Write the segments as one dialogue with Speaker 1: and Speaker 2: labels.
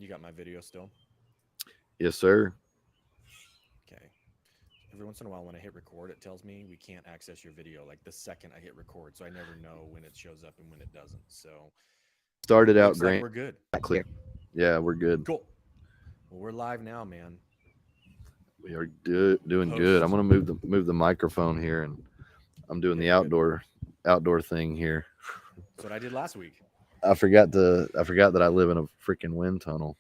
Speaker 1: You got my video still?
Speaker 2: Yes, sir.
Speaker 1: Okay. Every once in a while when I hit record, it tells me we can't access your video like the second I hit record. So I never know when it shows up and when it doesn't. So
Speaker 2: Started out
Speaker 1: looks like
Speaker 2: grand
Speaker 1: we're good.
Speaker 2: clear. Yeah, we're good.
Speaker 1: Cool. Well, we're live now, man.
Speaker 2: We are doing good. I'm
Speaker 1: Post.
Speaker 2: gonna move the microphone here, and I'm doing
Speaker 1: Yeah,
Speaker 2: the
Speaker 1: you're good.
Speaker 2: outdoor thing here.
Speaker 1: That's what I did last week.
Speaker 2: I forgot that I live in a freaking wind tunnel,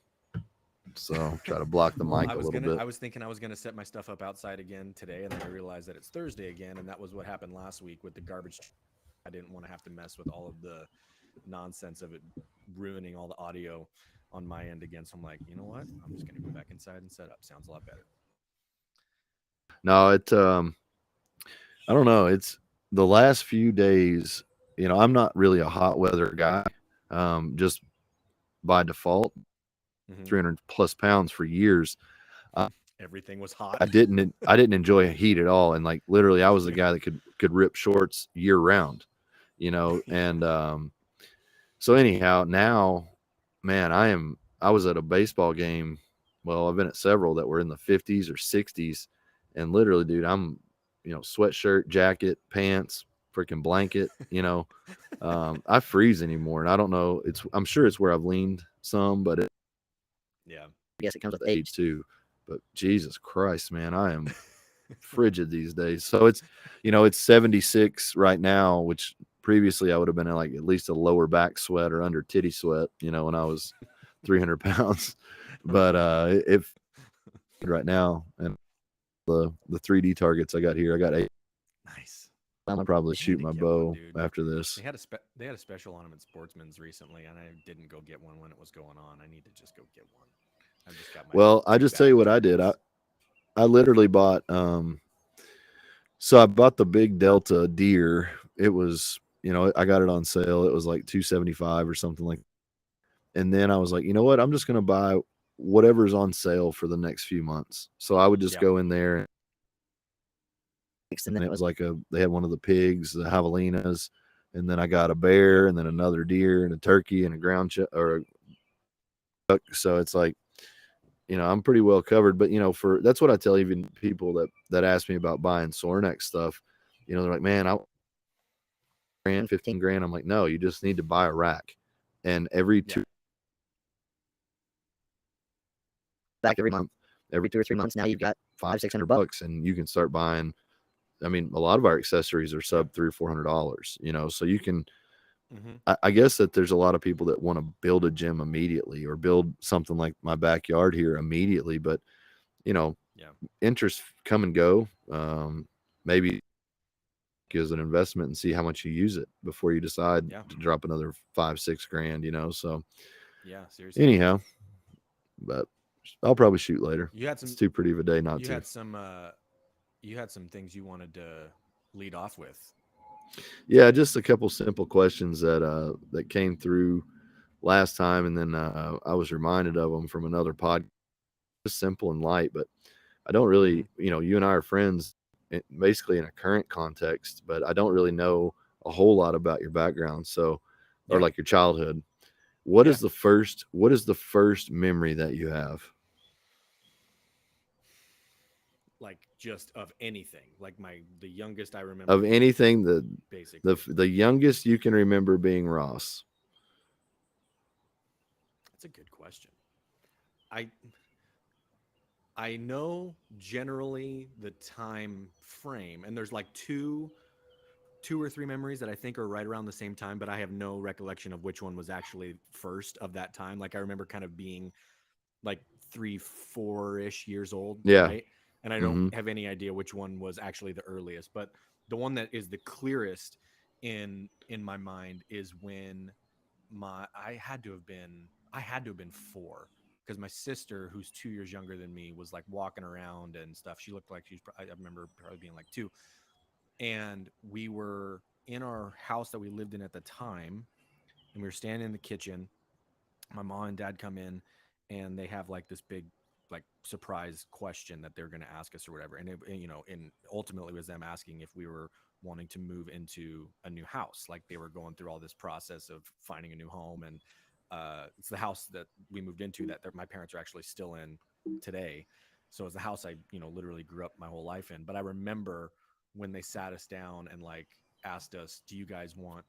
Speaker 2: so try to block the
Speaker 1: Well,
Speaker 2: mic a little bit.
Speaker 1: I was thinking I was gonna set my stuff up outside again today, and then I realized that it's Thursday again, and that was what happened last week with the garbage. I didn't want to have to mess with all of the nonsense of it ruining all the audio on my end again. So I'm like, you know what? I'm just gonna go back inside and set up. Sounds a lot better.
Speaker 2: No, I don't know. It's the last few days. I'm not really a hot weather guy. Just by default,
Speaker 1: Hmm.
Speaker 2: 300 plus pounds for years. I,
Speaker 1: Everything was hot.
Speaker 2: I didn't enjoy heat at all, and like literally, I was the
Speaker 1: Yeah.
Speaker 2: guy that could rip shorts year round.
Speaker 1: Yeah.
Speaker 2: And so anyhow, now, man, I was at a baseball game. Well, I've been at several that were in the 50s or 60s, and literally, dude, I'm sweatshirt, jacket, pants, freaking blanket. I freeze anymore, and I don't know. I'm sure it's where I've leaned some, but
Speaker 1: Yeah.
Speaker 2: I guess it comes with age too. But Jesus Christ, man, I am frigid these days. So it's 76 right now, which previously I would have been in like at least a lower back sweat or under titty sweat, when I was 300 pounds. But if right now, and the 3D targets I got here, I got 8.
Speaker 1: Nice.
Speaker 2: I'm gonna probably
Speaker 1: I need
Speaker 2: shoot
Speaker 1: to
Speaker 2: my
Speaker 1: get one,
Speaker 2: bow
Speaker 1: dude.
Speaker 2: after this.
Speaker 1: They had a special on them at Sportsman's recently, and I didn't go get one when it was going on. I need to just go get one. I've just got my
Speaker 2: Well, I
Speaker 1: two
Speaker 2: just tell you
Speaker 1: bag
Speaker 2: what I did. I
Speaker 1: targets.
Speaker 2: I literally bought so I bought the big Delta deer. It was, I got it on sale. It was like 275 or something like. And then I was like, you know what? I'm just going to buy whatever's on sale for the next few months. So I would just
Speaker 1: Yeah.
Speaker 2: go in there, and then it was like they had one of the pigs, the javelinas, and then I got a bear,
Speaker 1: Yep.
Speaker 2: and then another deer, and a turkey, and a ground chuck or a duck. So it's like, I'm pretty well covered. But for that's what I tell even people that ask me about buying Sornex stuff. They're like, man, I grand, 15 grand. I'm like, no, you just need to buy a rack, and every
Speaker 1: Yeah.
Speaker 2: back every month, every 2 or 3 months. Now you've got 500-600 bucks, and you can start buying. I mean, a lot of our accessories are
Speaker 1: Yeah.
Speaker 2: sub $300 or $400. So you can.
Speaker 1: Hmm.
Speaker 2: I guess that there's a lot of people that want to build a gym immediately or build something like my backyard here immediately, but you know,
Speaker 1: Yeah.
Speaker 2: interests come and go. Maybe as an investment and see how much you use it before you decide
Speaker 1: Yeah.
Speaker 2: to drop another 5-6 grand. So
Speaker 1: Yeah. Seriously.
Speaker 2: anyhow, but I'll probably shoot later.
Speaker 1: You had
Speaker 2: It's
Speaker 1: some.
Speaker 2: too pretty of a day not
Speaker 1: You
Speaker 2: to.
Speaker 1: had some. You had some things you wanted to lead off with
Speaker 2: Yeah,
Speaker 1: today.
Speaker 2: just a couple simple questions that came through last time, and then I was reminded of them from another podcast. Just simple and light, but I don't
Speaker 1: Hmm.
Speaker 2: really, you and I are friends, basically in a current context, but I don't really know a whole lot about your background, so or
Speaker 1: Yeah.
Speaker 2: like your childhood.
Speaker 1: Yeah.
Speaker 2: What is the first memory that you have
Speaker 1: Like just of anything. Like the youngest I remember
Speaker 2: of
Speaker 1: being,
Speaker 2: anything
Speaker 1: basically.
Speaker 2: the youngest you can remember being Ross?
Speaker 1: That's a good question. I I know generally the time frame, and there's like two or three memories that I think are right around the same time, but I have no recollection of which one was actually first of that time. Like I remember kind of being like 3, 4-ish years old,
Speaker 2: Yeah.
Speaker 1: right? And I don't
Speaker 2: Mm-hmm.
Speaker 1: have any idea which one was actually the earliest, but the one that is the clearest in my mind is when my I had to have been 4 because my sister, who's 2 years younger than me, was like walking around and stuff. She looked like I remember probably being like 2, and we were in our house that we lived in at the time, and we were standing in the kitchen. My mom and dad come in, and they have like this big like surprise question that they're going to ask us or whatever, and ultimately was them asking if we were wanting to move into a new house. Like they were going through all this process of finding a new home, and it's the house that we moved into that my parents are actually still in today. So it's the house I, literally grew up my whole life in. But I remember when they sat us down and like asked us, do you guys want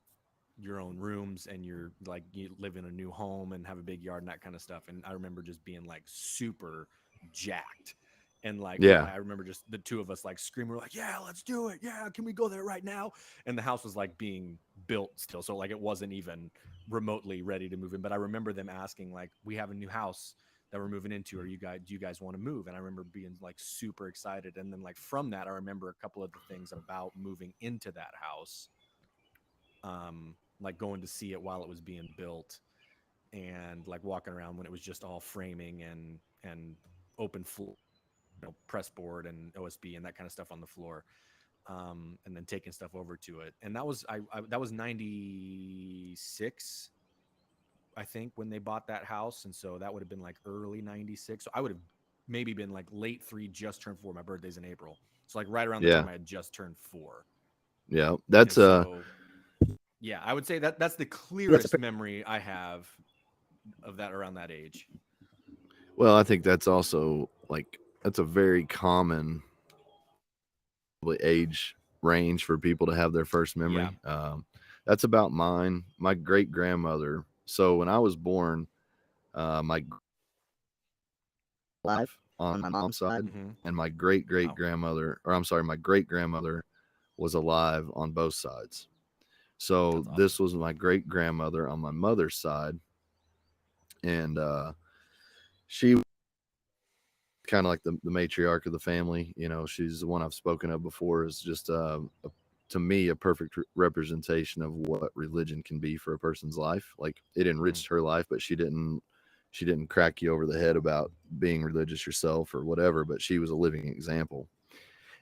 Speaker 1: your own rooms and you're like you live in a new home and have a big yard and that kind of stuff. And I remember just being like super jacked. And like
Speaker 2: Yeah.
Speaker 1: I remember just the two of us like screaming, we're like, yeah, let's do it. Yeah, can we go there right now? And the house was like being built still. So like it wasn't even remotely ready to move in. But I remember them asking, like, we have a new house that we're moving into. Do you guys want to move? And I remember being like super excited. And then like from that, I remember a couple of the things about moving into that house, like going to see it while it was being built and like walking around when it was just all framing and open floor, press board and OSB and that kind of stuff on the floor. And then taking stuff over to it. And that was that was 96, I think, when they bought that house. And so that would have been like early 96. So I would have maybe been like late 3, just turned 4. My birthday's in April. So like right around the
Speaker 2: Yeah.
Speaker 1: time I had just turned 4.
Speaker 2: Yeah. That's
Speaker 1: And so yeah, I would say that that's the
Speaker 2: that's
Speaker 1: clearest memory I have of that around that age.
Speaker 2: well, I think that's also like that's a very common age range for people to have their first
Speaker 1: Yeah.
Speaker 2: memory. That's about mine. My great grandmother. So when I was born, my life on my mom's side,
Speaker 1: Mm-hmm.
Speaker 2: and my great great
Speaker 1: Wow.
Speaker 2: grandmother, or I'm sorry, my great grandmother was alive on both sides. So
Speaker 1: That's awesome.
Speaker 2: this was my great grandmother on my mother's side, and she kind of like the matriarch of the family. You know, she's the one I've spoken of before. Is just to me a perfect representation of what religion can be for a person's life. Like it
Speaker 1: Mm-hmm.
Speaker 2: enriched her life, but she didn't crack you over the head about being religious yourself or whatever. But she was a living example,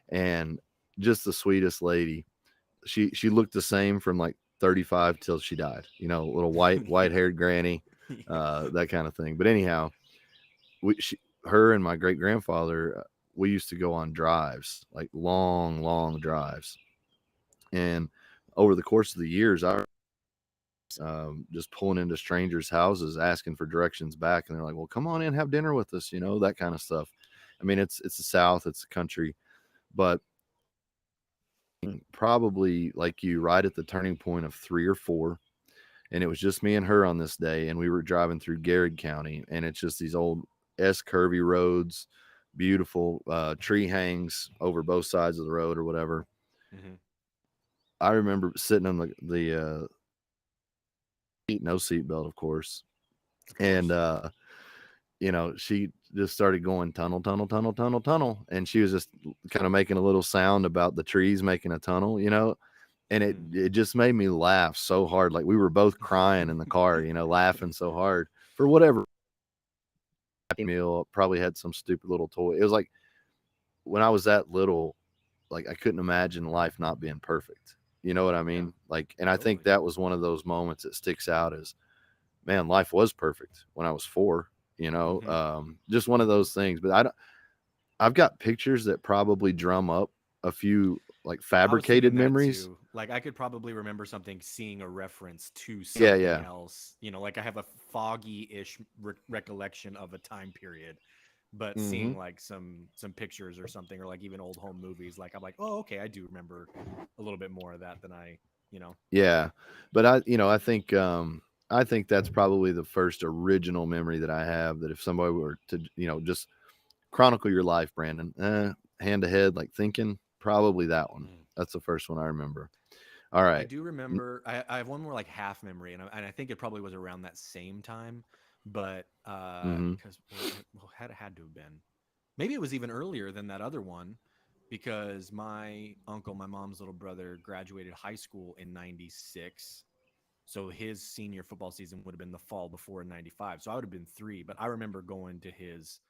Speaker 2: and just the sweetest lady. She looked the same from like 35 till she died. You know, little white
Speaker 1: Yeah.
Speaker 2: haired granny,
Speaker 1: Yeah.
Speaker 2: that kind of thing. But anyhow, her and my great grandfather, we used to go on drives, like long drives, and over the course of the years, I just pulling into strangers' houses, asking for directions back, and they're like, "Well, come on in, have dinner with us," that kind of stuff. I mean, it's the South, it's the country, but probably like you, right at the turning point of 3 or 4, and it was just me and her on this day, and we were driving through Garrett County, and it's just these old curvy roads, beautiful tree hangs over both sides of the road or whatever.
Speaker 1: Mm-hmm.
Speaker 2: I remember sitting on the seat, no seatbelt, of course,
Speaker 1: Of
Speaker 2: and
Speaker 1: course.
Speaker 2: she just started going tunnel, tunnel, tunnel, tunnel, tunnel, and she was just kind of making a little sound about the trees making a tunnel. And it
Speaker 1: Mm-hmm.
Speaker 2: it just made me laugh so hard, like we were both crying in the car, laughing so hard for whatever meal. Probably had some stupid little toy. It was like when I was that little, like I couldn't imagine life not being perfect. You know what I
Speaker 1: Yeah.
Speaker 2: mean? Like, and I think
Speaker 1: Totally.
Speaker 2: that was one of those moments that sticks out as, man, life was perfect when I was 4.
Speaker 1: Mm-hmm.
Speaker 2: Just one of those things. But I've got pictures that probably drum up a few like
Speaker 1: I was
Speaker 2: fabricated
Speaker 1: thinking that
Speaker 2: memories.
Speaker 1: too. Like I could probably remember something, seeing a reference to
Speaker 2: Yeah,
Speaker 1: something
Speaker 2: yeah.
Speaker 1: else. Like I have a foggy-ish recollection of a time period, but
Speaker 2: Hmm.
Speaker 1: seeing like some pictures or something, or like even old home movies, like I'm like, oh, okay, I do remember a little bit more of that than I, you know.
Speaker 2: Yeah, but I think that's probably the first original memory that I have. That if somebody were to just chronicle your life, Brandon, hand to head, like thinking, probably that one.
Speaker 1: Mm.
Speaker 2: That's the first one I remember. All
Speaker 1: I
Speaker 2: right.
Speaker 1: do remember. I have one more like half memory, and I think it probably was around that same time, but
Speaker 2: Mm-hmm.
Speaker 1: because well, had to have been. Maybe it was even earlier than that other one, because my uncle, my mom's little brother, graduated high school in '96. So his senior football season would have been the fall before '95. So I would have been 3, but I remember going to his.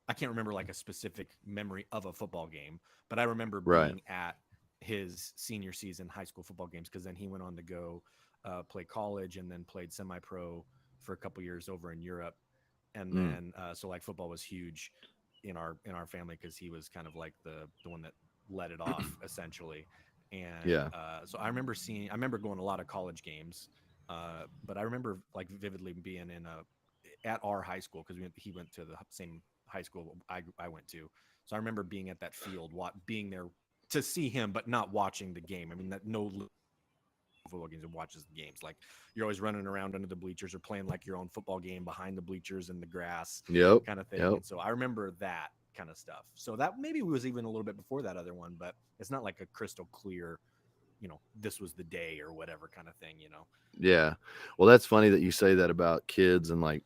Speaker 1: I can't remember like a specific memory of a football game, but I remember
Speaker 2: Right.
Speaker 1: being at his senior season high school football games, because then he went on to go play college and then played semi-pro for a couple years over in Europe. And
Speaker 2: Mm.
Speaker 1: then so like football was huge in our family, because he was kind of like the one that led it off essentially. And
Speaker 2: Yeah.
Speaker 1: so I remember going to a lot of college games, But I remember like vividly being in a at our high school because he went to the same high school I went to. So I remember being at that field, being there to see him, but not watching the game. I mean, that no football games and watches the games. Like you're always running around under the bleachers or playing like your own football game behind the bleachers in the grass
Speaker 2: Yep.
Speaker 1: kind of thing.
Speaker 2: Yep.
Speaker 1: And so I remember that kind of stuff. So that maybe was even a little bit before that other one, but it's not like a crystal clear, this was the day or whatever kind of thing.
Speaker 2: Yeah. Well, that's funny that you say that about kids and like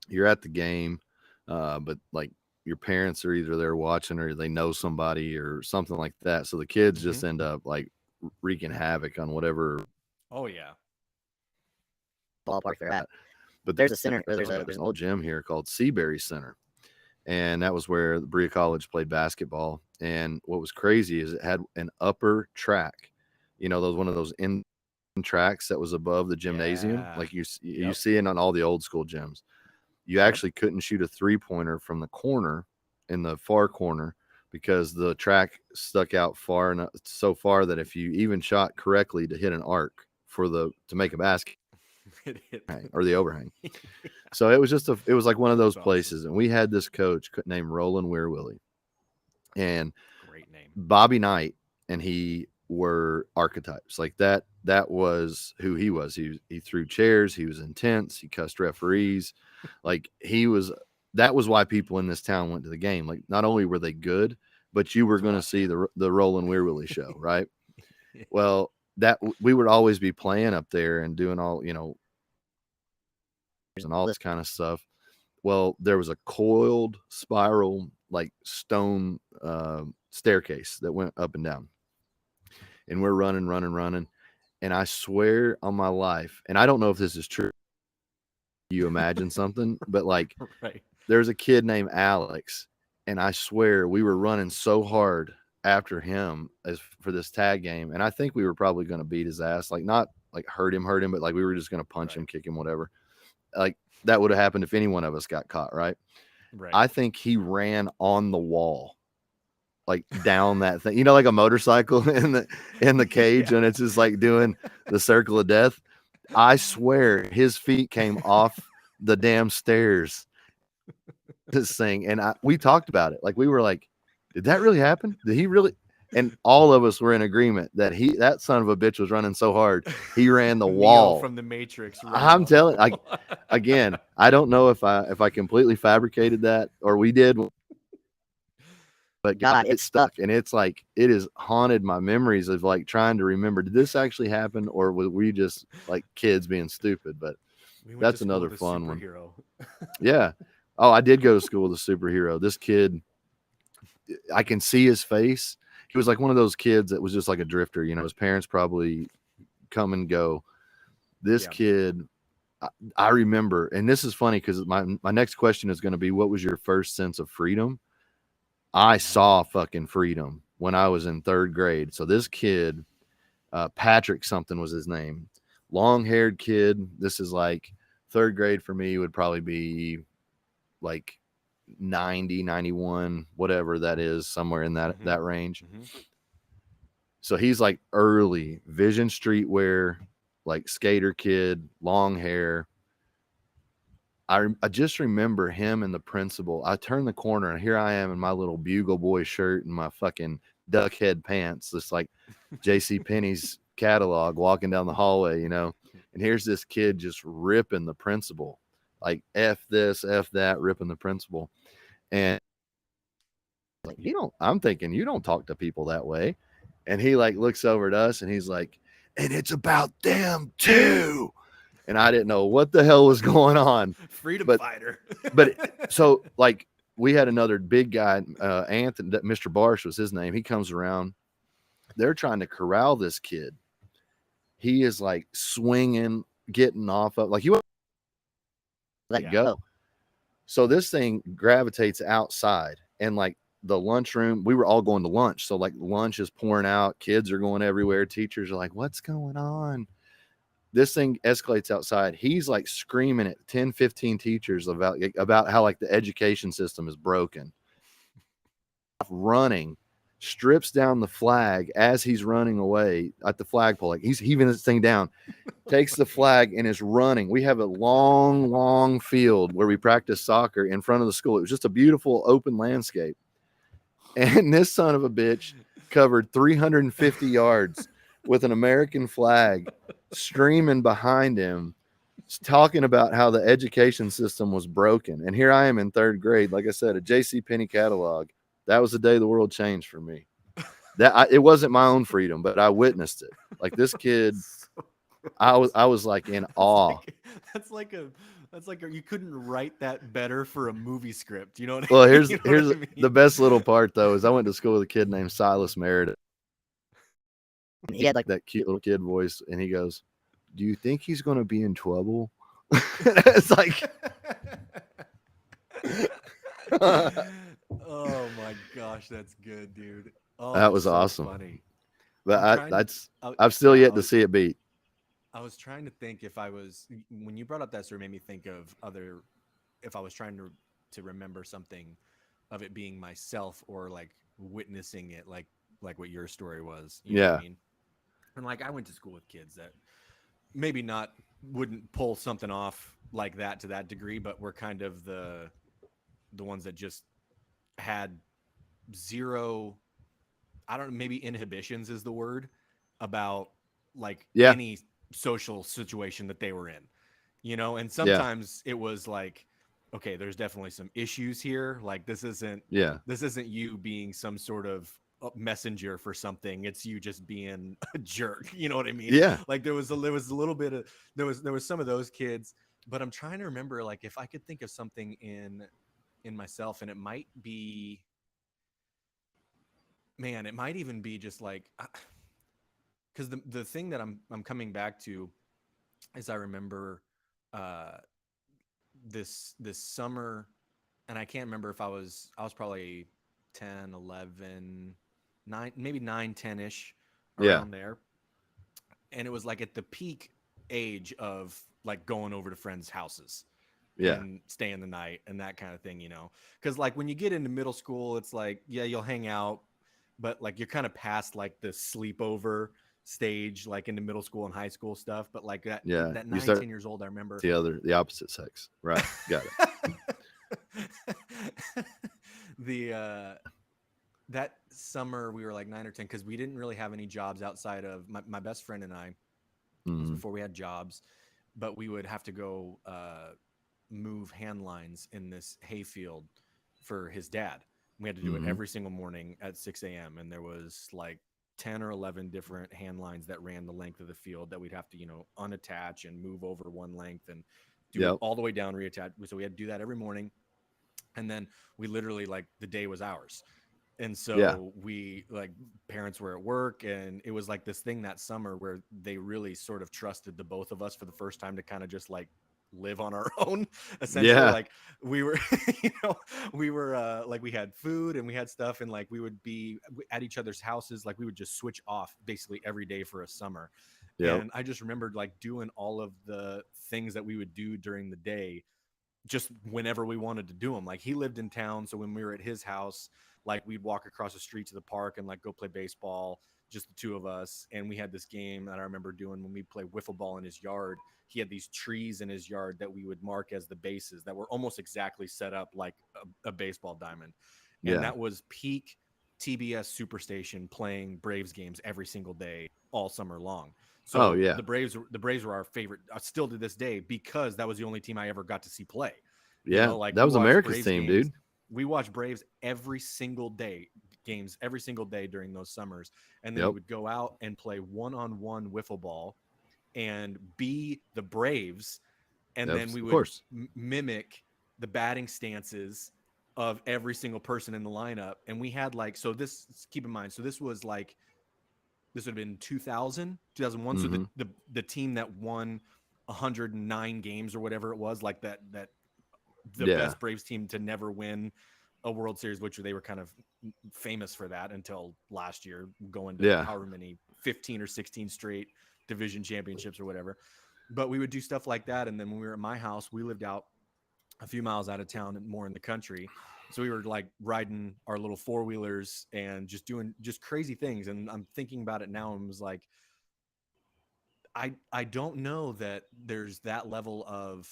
Speaker 2: you're at the game, but like your parents are either there watching or they know somebody or something like that. So the kids
Speaker 1: Mm-hmm.
Speaker 2: just end up like wreaking havoc on whatever
Speaker 1: Oh yeah.
Speaker 2: ballpark they're at. But there's a center, there's an old gym here called Seabury Center. And that was where the Berea College played basketball. And what was crazy is it had an upper track, those one of those in tracks that was above the gymnasium,
Speaker 1: Yeah.
Speaker 2: like you
Speaker 1: Yep.
Speaker 2: see it on all the old school gyms. You
Speaker 1: Yep.
Speaker 2: actually couldn't shoot a 3-pointer from the corner in the far corner because the track stuck out far enough, so far that if you even shot correctly to hit an arc to make a basket
Speaker 1: It hit.
Speaker 2: or the overhang. So it was it was like one of those
Speaker 1: That's
Speaker 2: places.
Speaker 1: awesome.
Speaker 2: And we had this coach named Roland Weir-Willie and
Speaker 1: Great name.
Speaker 2: Bobby Knight and he were archetypes. Like that was who he was. He threw chairs, he was intense, he cussed referees. Like that was why people in this town went to the game. Like not only were they good, but you were
Speaker 1: To
Speaker 2: going to
Speaker 1: watch
Speaker 2: see
Speaker 1: him.
Speaker 2: the Roland Weir-Willie show, right? Well, that we would always be playing up there and doing all, and all this kind of stuff. Well, there was a coiled spiral like stone staircase that went up and down. And we're running. And I swear on my life, and I don't know if this is true, you imagine something, but like
Speaker 1: Right.
Speaker 2: there's a kid named Alex, and I swear we were running so hard after him as for this tag game. And I think we were probably going to beat his ass, like not like hurt him, but like we were just going to punch him,
Speaker 1: Right.
Speaker 2: kick him, whatever. Like that would have happened if any one of us got caught, right?
Speaker 1: Right.
Speaker 2: I think he ran on the wall, like down that thing, like a motorcycle in the cage,
Speaker 1: Yeah.
Speaker 2: and it's just like doing the circle of death. I swear his feet came off the damn stairs. This thing, and we talked about it. Like we were like, did that really happen? Did he really? And all of us were in agreement that that son of a bitch was running so hard he ran the
Speaker 1: Neo
Speaker 2: wall.
Speaker 1: from the Matrix running
Speaker 2: I'm
Speaker 1: on the
Speaker 2: telling,
Speaker 1: wall.
Speaker 2: again, I don't know if I completely fabricated that or we did, but God, it stuck. And it's like, it has haunted my memories of like trying to remember, did this actually happen or were we just like kids being stupid? But
Speaker 1: We went to
Speaker 2: that's
Speaker 1: school
Speaker 2: another
Speaker 1: with a
Speaker 2: fun one.
Speaker 1: superhero.
Speaker 2: Yeah. Oh, I did go to school with a superhero. This kid, I can see his face. He was like one of those kids that was just like a drifter. His parents probably come and go. This
Speaker 1: Yeah.
Speaker 2: kid, I remember, and this is funny because my next question is going to be, what was your first sense of freedom? I saw fucking freedom when I was in 3rd grade. So this kid, Patrick something was his name, long haired kid. This is like 3rd grade for me would probably be like 90, 91, whatever that is, somewhere in that range.
Speaker 1: Mm-hmm.
Speaker 2: So he's like early Vision streetwear, like skater kid, long hair. I just remember him and the principal. I turned the corner and here I am in my little Bugle Boy shirt and my fucking duck head pants, just like J.C. Penney's catalog, walking down the hallway, And here's this kid just ripping the principal, like F this, F that, ripping the principal. And like, I'm thinking you don't talk to people that way. And he like looks over at us and he's like, and it's about them too. And I didn't know what the hell was going on.
Speaker 1: Freedom
Speaker 2: but,
Speaker 1: fighter.
Speaker 2: But so like we had another big guy, Anthony, Mr. Barsh was his name. He comes around. They're trying to corral this kid. He is like swinging, getting off of like, you let go. So this thing gravitates outside and like the lunchroom, we were all going to lunch. So like lunch is pouring out. Kids are going everywhere. Teachers are like, what's going on? This thing escalates outside. He's like screaming at 10, 15 teachers about how like the education system is broken. Running strips down the flag as he's running away at the flagpole. Like he's heaving this thing down, takes the flag and is running. We have a long, long field where we practice soccer in front of the school. It was just a beautiful open landscape. And this son of a bitch covered 350 yards with an American flag streaming behind him, talking about how the education system was broken. And here I am in third grade, like I said, a J.C. Penney catalog. That was the day the world changed for me. It wasn't my own freedom, but I witnessed it. Like this kid,
Speaker 1: So
Speaker 2: I was like in
Speaker 1: that's
Speaker 2: awe.
Speaker 1: like that's like a you couldn't write that better for a movie script. You know what
Speaker 2: Well,
Speaker 1: I mean?
Speaker 2: here's
Speaker 1: You know what
Speaker 2: here's
Speaker 1: I
Speaker 2: the
Speaker 1: mean?
Speaker 2: best little part though is I went to school with a kid named Silas Merritt. He had like that cute little kid voice, and he goes, "Do you think he's going to be in trouble?" It's like, that
Speaker 1: Oh my gosh, that's good, dude. Oh, that's
Speaker 2: was
Speaker 1: so
Speaker 2: awesome.
Speaker 1: funny.
Speaker 2: But
Speaker 1: I'm trying to.
Speaker 2: that's
Speaker 1: Oh,
Speaker 2: I've still
Speaker 1: yeah,
Speaker 2: yet to see it beat.
Speaker 1: I was trying to think if I was when you brought up that story, it made me think of other. If I was trying to remember something of it being myself or like witnessing it, like what your story was. You know what I
Speaker 2: Yeah,
Speaker 1: mean? And like I went to school with kids that maybe not wouldn't pull something off like that to that degree, but were kind of the ones that just had zero, I don't know, maybe inhibitions is the word, about like
Speaker 2: yeah,
Speaker 1: any social situation that they were in, you know? And
Speaker 2: yeah,
Speaker 1: sometimes it was like, okay, there's definitely some issues here. Like
Speaker 2: yeah,
Speaker 1: this isn't you being some sort of messenger for something. It's you just being a jerk. You know what I mean?
Speaker 2: yeah.
Speaker 1: Like there was a little bit of there was some of those kids, but I'm trying to remember like if I could think of something in myself, and it might be, man, it might even be just like because the thing that I'm coming back to is I remember uh this summer, and I can't remember if I was probably 10, 11, 9, maybe 9, 10ish,
Speaker 2: Yeah,
Speaker 1: around there. And it was like at the peak age of like going over to friends' houses
Speaker 2: yeah,
Speaker 1: and staying the night and that kind of thing, you know. Cuz like when you get into middle school, it's like yeah, you'll hang out, but like you're kind of past like the sleepover stage like into middle school and high school stuff, but like
Speaker 2: yeah.
Speaker 1: that
Speaker 2: You
Speaker 1: nine,
Speaker 2: start
Speaker 1: 10 years old I remember.
Speaker 2: the opposite sex, right? Got it.
Speaker 1: The that summer we were like 9 or 10 because we didn't really have any jobs outside of my best friend and I. It was
Speaker 2: Mm-hmm.
Speaker 1: before we had jobs, but we would have to go move hand lines in this hayfield for his dad. We had to do it
Speaker 2: Mm-hmm.
Speaker 1: every single morning at 6 a.m. And there was like 10 or 11 different hand lines that ran the length of the field that we'd have to, you know, unattach and move over one length and do it
Speaker 2: Yep.
Speaker 1: all the way down, reattach. So we had to do that every morning. And then we literally like the day was ours. And
Speaker 2: Yeah.
Speaker 1: so we like parents were at work, and it was like this thing that summer where they really sort of trusted the both of us for the first time to kind of just like live on our own, essentially.
Speaker 2: Yeah.
Speaker 1: Like we were you know, we were like we had food and we had stuff, and like we would be at each other's houses, like we would just switch off basically every day for a summer.
Speaker 2: Yep.
Speaker 1: And I just remembered like doing all of the things that we would do during the day just whenever we wanted to do them. Like he lived in town, so when we were at his house, like we'd walk across the street to the park and like go play baseball, just the two of us. And we had this game that I remember doing when we play wiffle ball in his yard. He had these trees in his yard that we would mark as the bases that were almost exactly set up like a baseball diamond. And
Speaker 2: Yeah.
Speaker 1: that was peak TBS Superstation playing Braves games every single day all summer long.
Speaker 2: Oh
Speaker 1: So
Speaker 2: yeah.
Speaker 1: the Braves were our favorite, still to this day, because that was the only team I ever got to see play. You
Speaker 2: Yeah.
Speaker 1: know, like
Speaker 2: That
Speaker 1: we
Speaker 2: was
Speaker 1: watched
Speaker 2: America's
Speaker 1: Braves
Speaker 2: team,
Speaker 1: games.
Speaker 2: dude.
Speaker 1: We watched Braves every single day, games every single day during those summers. And then we
Speaker 2: Yep.
Speaker 1: would go out and play one-on-one wiffle ball and be the Braves. And then we
Speaker 2: Of
Speaker 1: would
Speaker 2: course.
Speaker 1: mimic the batting stances of every single person in the lineup. And we had like, so this, keep in mind, so this was like, this would have been 2000, 2001. So
Speaker 2: Mm-hmm.
Speaker 1: the team that won 109 games or whatever it was, like that the
Speaker 2: Yeah.
Speaker 1: best Braves team to never win a World Series, which they were kind of famous for that until last year, going to
Speaker 2: Yeah.
Speaker 1: however many 15 or 16 straight division championships or whatever. But we would do stuff like that. And then when we were at my house, we lived out a few miles out of town and more in the country. So we were like riding our little four wheelers and just doing just crazy things. And I'm thinking about it now and was like, I don't know that there's that level of,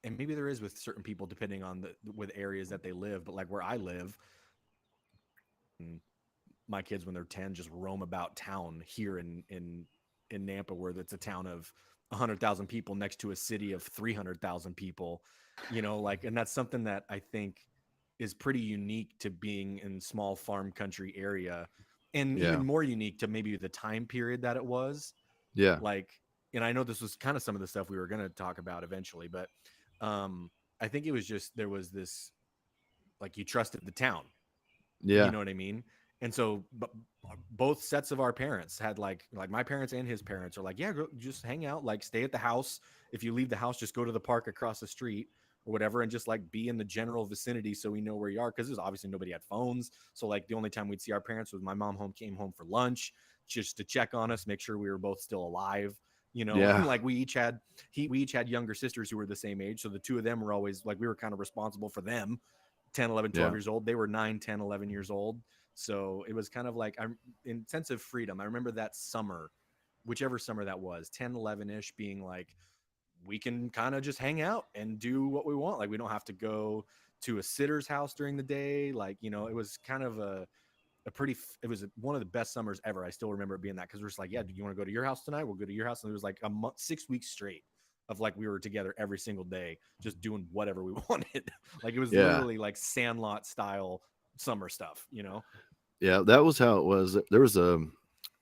Speaker 1: and maybe there is with certain people depending on the with areas that they live, but like where I live, my kids when they're 10 just roam about town here in Nampa, where it's a town of 100,000 people next to a city of 300,000 people, like, and that's something that I think is pretty unique to being in small farm country area, and even
Speaker 2: Yeah.
Speaker 1: more unique to maybe the time period that it was
Speaker 2: Yeah.
Speaker 1: like. And I know this was kind of some of the stuff we were going to talk about eventually, but um I think it was just there was this, like, you trusted the town, you
Speaker 2: Yeah.
Speaker 1: know what I mean? And so, but both sets of our parents had like my parents and his parents are like, yeah, go, just hang out, like stay at the house. If you leave the house, just go to the park across the street or whatever, and just like be in the general vicinity so we know where you are. Because there's obviously nobody had phones, so like the only time we'd see our parents was my mom came home for lunch, just to check on us, make sure we were both still alive.
Speaker 2: Yeah.
Speaker 1: Like we each had younger sisters who were the same age, so the two of them were always like we were kind of responsible for them. 10, 11, 12
Speaker 2: Yeah.
Speaker 1: years old. They were 9, 10, 11 years old. So it was kind of like I'm in sense of freedom. I remember that summer, whichever summer that was, 10, 11-ish, being like, we can kind of just hang out and do what we want. Like we don't have to go to a sitter's house during the day. Like, it was kind of a pretty, it was one of the best summers ever. I still remember it being that, because we're just like, yeah, do you want to go to your house tonight? We'll go to your house. And it was like a month, 6 weeks straight of like we were together every single day, just doing whatever we wanted. Like it was
Speaker 2: Yeah.
Speaker 1: literally like Sandlot style summer stuff.
Speaker 2: Yeah. That was how it was. There was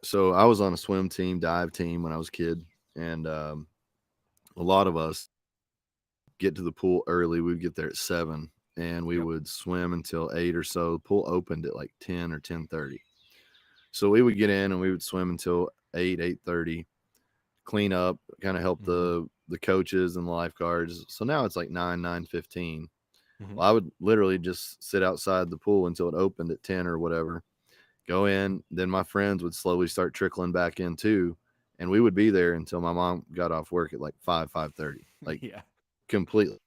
Speaker 2: so I was on a swim team, dive team when I was a kid, and a lot of us get to the pool early. We'd get there at 7, and we
Speaker 1: Yep.
Speaker 2: would swim until 8 or so. The pool opened at like 10 or 10:30. So we would get in and we would swim until 8, 8:30, clean up, kind of help
Speaker 1: Mm-hmm.
Speaker 2: the coaches and the lifeguards. So now it's like 9, 9:15.
Speaker 1: Mm-hmm.
Speaker 2: Well, I would literally just sit outside the pool until it opened at 10 or whatever. Go in, then my friends would slowly start trickling back in too, and we would be there until my mom got off work at like 5, 5:30. Like
Speaker 1: Yeah.
Speaker 2: completely.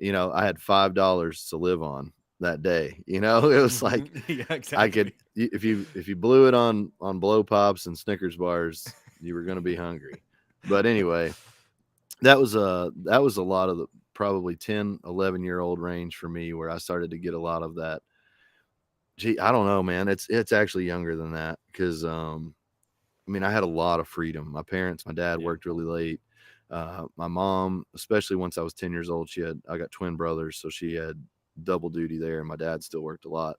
Speaker 2: I had $5 to live on that day. It was like
Speaker 1: Mm-hmm. Yeah,
Speaker 2: I could,
Speaker 1: exactly.
Speaker 2: if you blew it on blow pops and Snickers bars, you were going to be hungry. But anyway, that was a lot of the probably 10, 11-year old range for me, where I started to get a lot of that. Gee, I don't know, man. It's actually younger than that, because I mean, I had a lot of freedom. My dad
Speaker 1: Yeah.
Speaker 2: worked really late. My mom, especially once I was 10 years old, I got twin brothers, so she had double duty there, and my dad still worked a lot.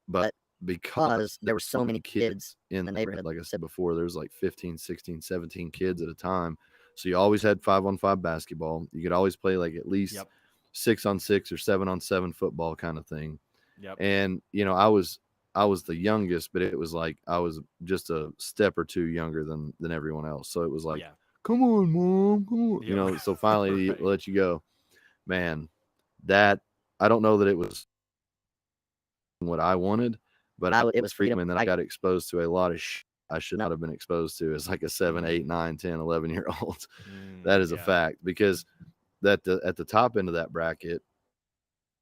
Speaker 2: But because there were so many kids in the neighborhood, like I said before, there was like 15, 16, 17 kids at a time. So you always had 5-on-5 basketball. You could always play like at least
Speaker 1: Yep.
Speaker 2: 6-on-6 or 7-on-7 football kind of thing.
Speaker 1: Yep.
Speaker 2: And I was the youngest, but it was like I was just a step or two younger than everyone else. So it was like,
Speaker 1: Yeah.
Speaker 2: come on, mom, come on.
Speaker 1: Yeah.
Speaker 2: So finally
Speaker 1: Right.
Speaker 2: let you go. Man, that I don't know that it was what I wanted, but it was freedom. And then I got exposed to a lot of I should not have been exposed to as like a 7, 8,
Speaker 1: Mm.
Speaker 2: 9, 10, 11-year old.
Speaker 1: Mm.
Speaker 2: That is a
Speaker 1: Yeah.
Speaker 2: fact, because at the top end of that bracket,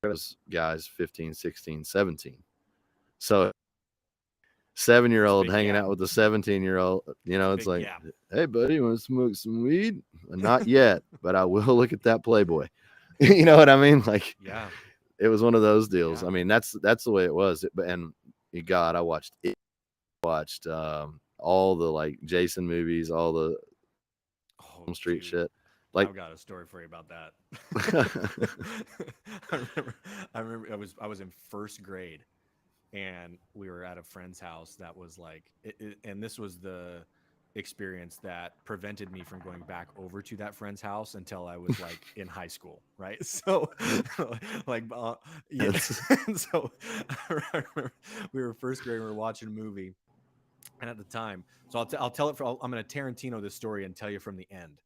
Speaker 2: there was guys 15, 16, 17. So 7-year
Speaker 1: It's a
Speaker 2: old
Speaker 1: big
Speaker 2: hanging
Speaker 1: gap.
Speaker 2: out with a 17-year-old,
Speaker 1: It's a
Speaker 2: it's
Speaker 1: big
Speaker 2: like,
Speaker 1: gap.
Speaker 2: hey buddy, you want to smoke some weed? Not yet, but I will look at that Playboy. You know what I mean? Like,
Speaker 1: Yeah.
Speaker 2: it was one of those deals.
Speaker 1: Yeah.
Speaker 2: I mean, that's the way it was. And God, I watched all the like Jason movies, all the
Speaker 1: Oh,
Speaker 2: Elm Street
Speaker 1: dude.
Speaker 2: shit. Like,
Speaker 1: I've got a story for you about that. I remember I was in first grade, and we were at a friend's house that was like and this was the experience that prevented me from going back over to that friend's house until I was like in high school, right? So like yeah.
Speaker 2: that's
Speaker 1: And so I remember we were first grade, we were watching a movie, and at the time, so I'll tell it I'm going to Tarantino this story and tell you from the end,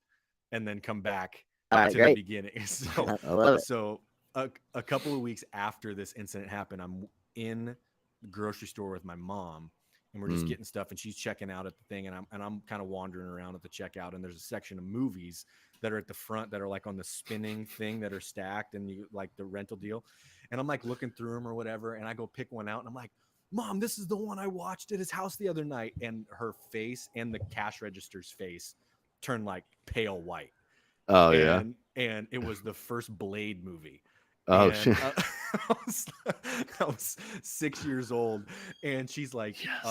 Speaker 1: and then come back
Speaker 2: all right,
Speaker 1: to the
Speaker 2: great.
Speaker 1: beginning. So
Speaker 2: I love it.
Speaker 1: so a couple of weeks after this incident happened, I'm in the grocery store with my mom, and we're just
Speaker 2: Mm.
Speaker 1: getting stuff, and she's checking out at the thing, and I'm kind of wandering around at the checkout, and there's a section of movies that are at the front that are like on the spinning thing that are stacked, and you like the rental deal, and I'm like looking through them or whatever, and I go pick one out, and I'm like, Mom, this is the one I watched at his house the other night, and her face and the cash register's face turned like pale white,
Speaker 2: Oh yeah.
Speaker 1: and it was the first Blade movie.
Speaker 2: Oh
Speaker 1: And
Speaker 2: shit.
Speaker 1: I, was, I was 6 years old, and she's like,
Speaker 2: Yes.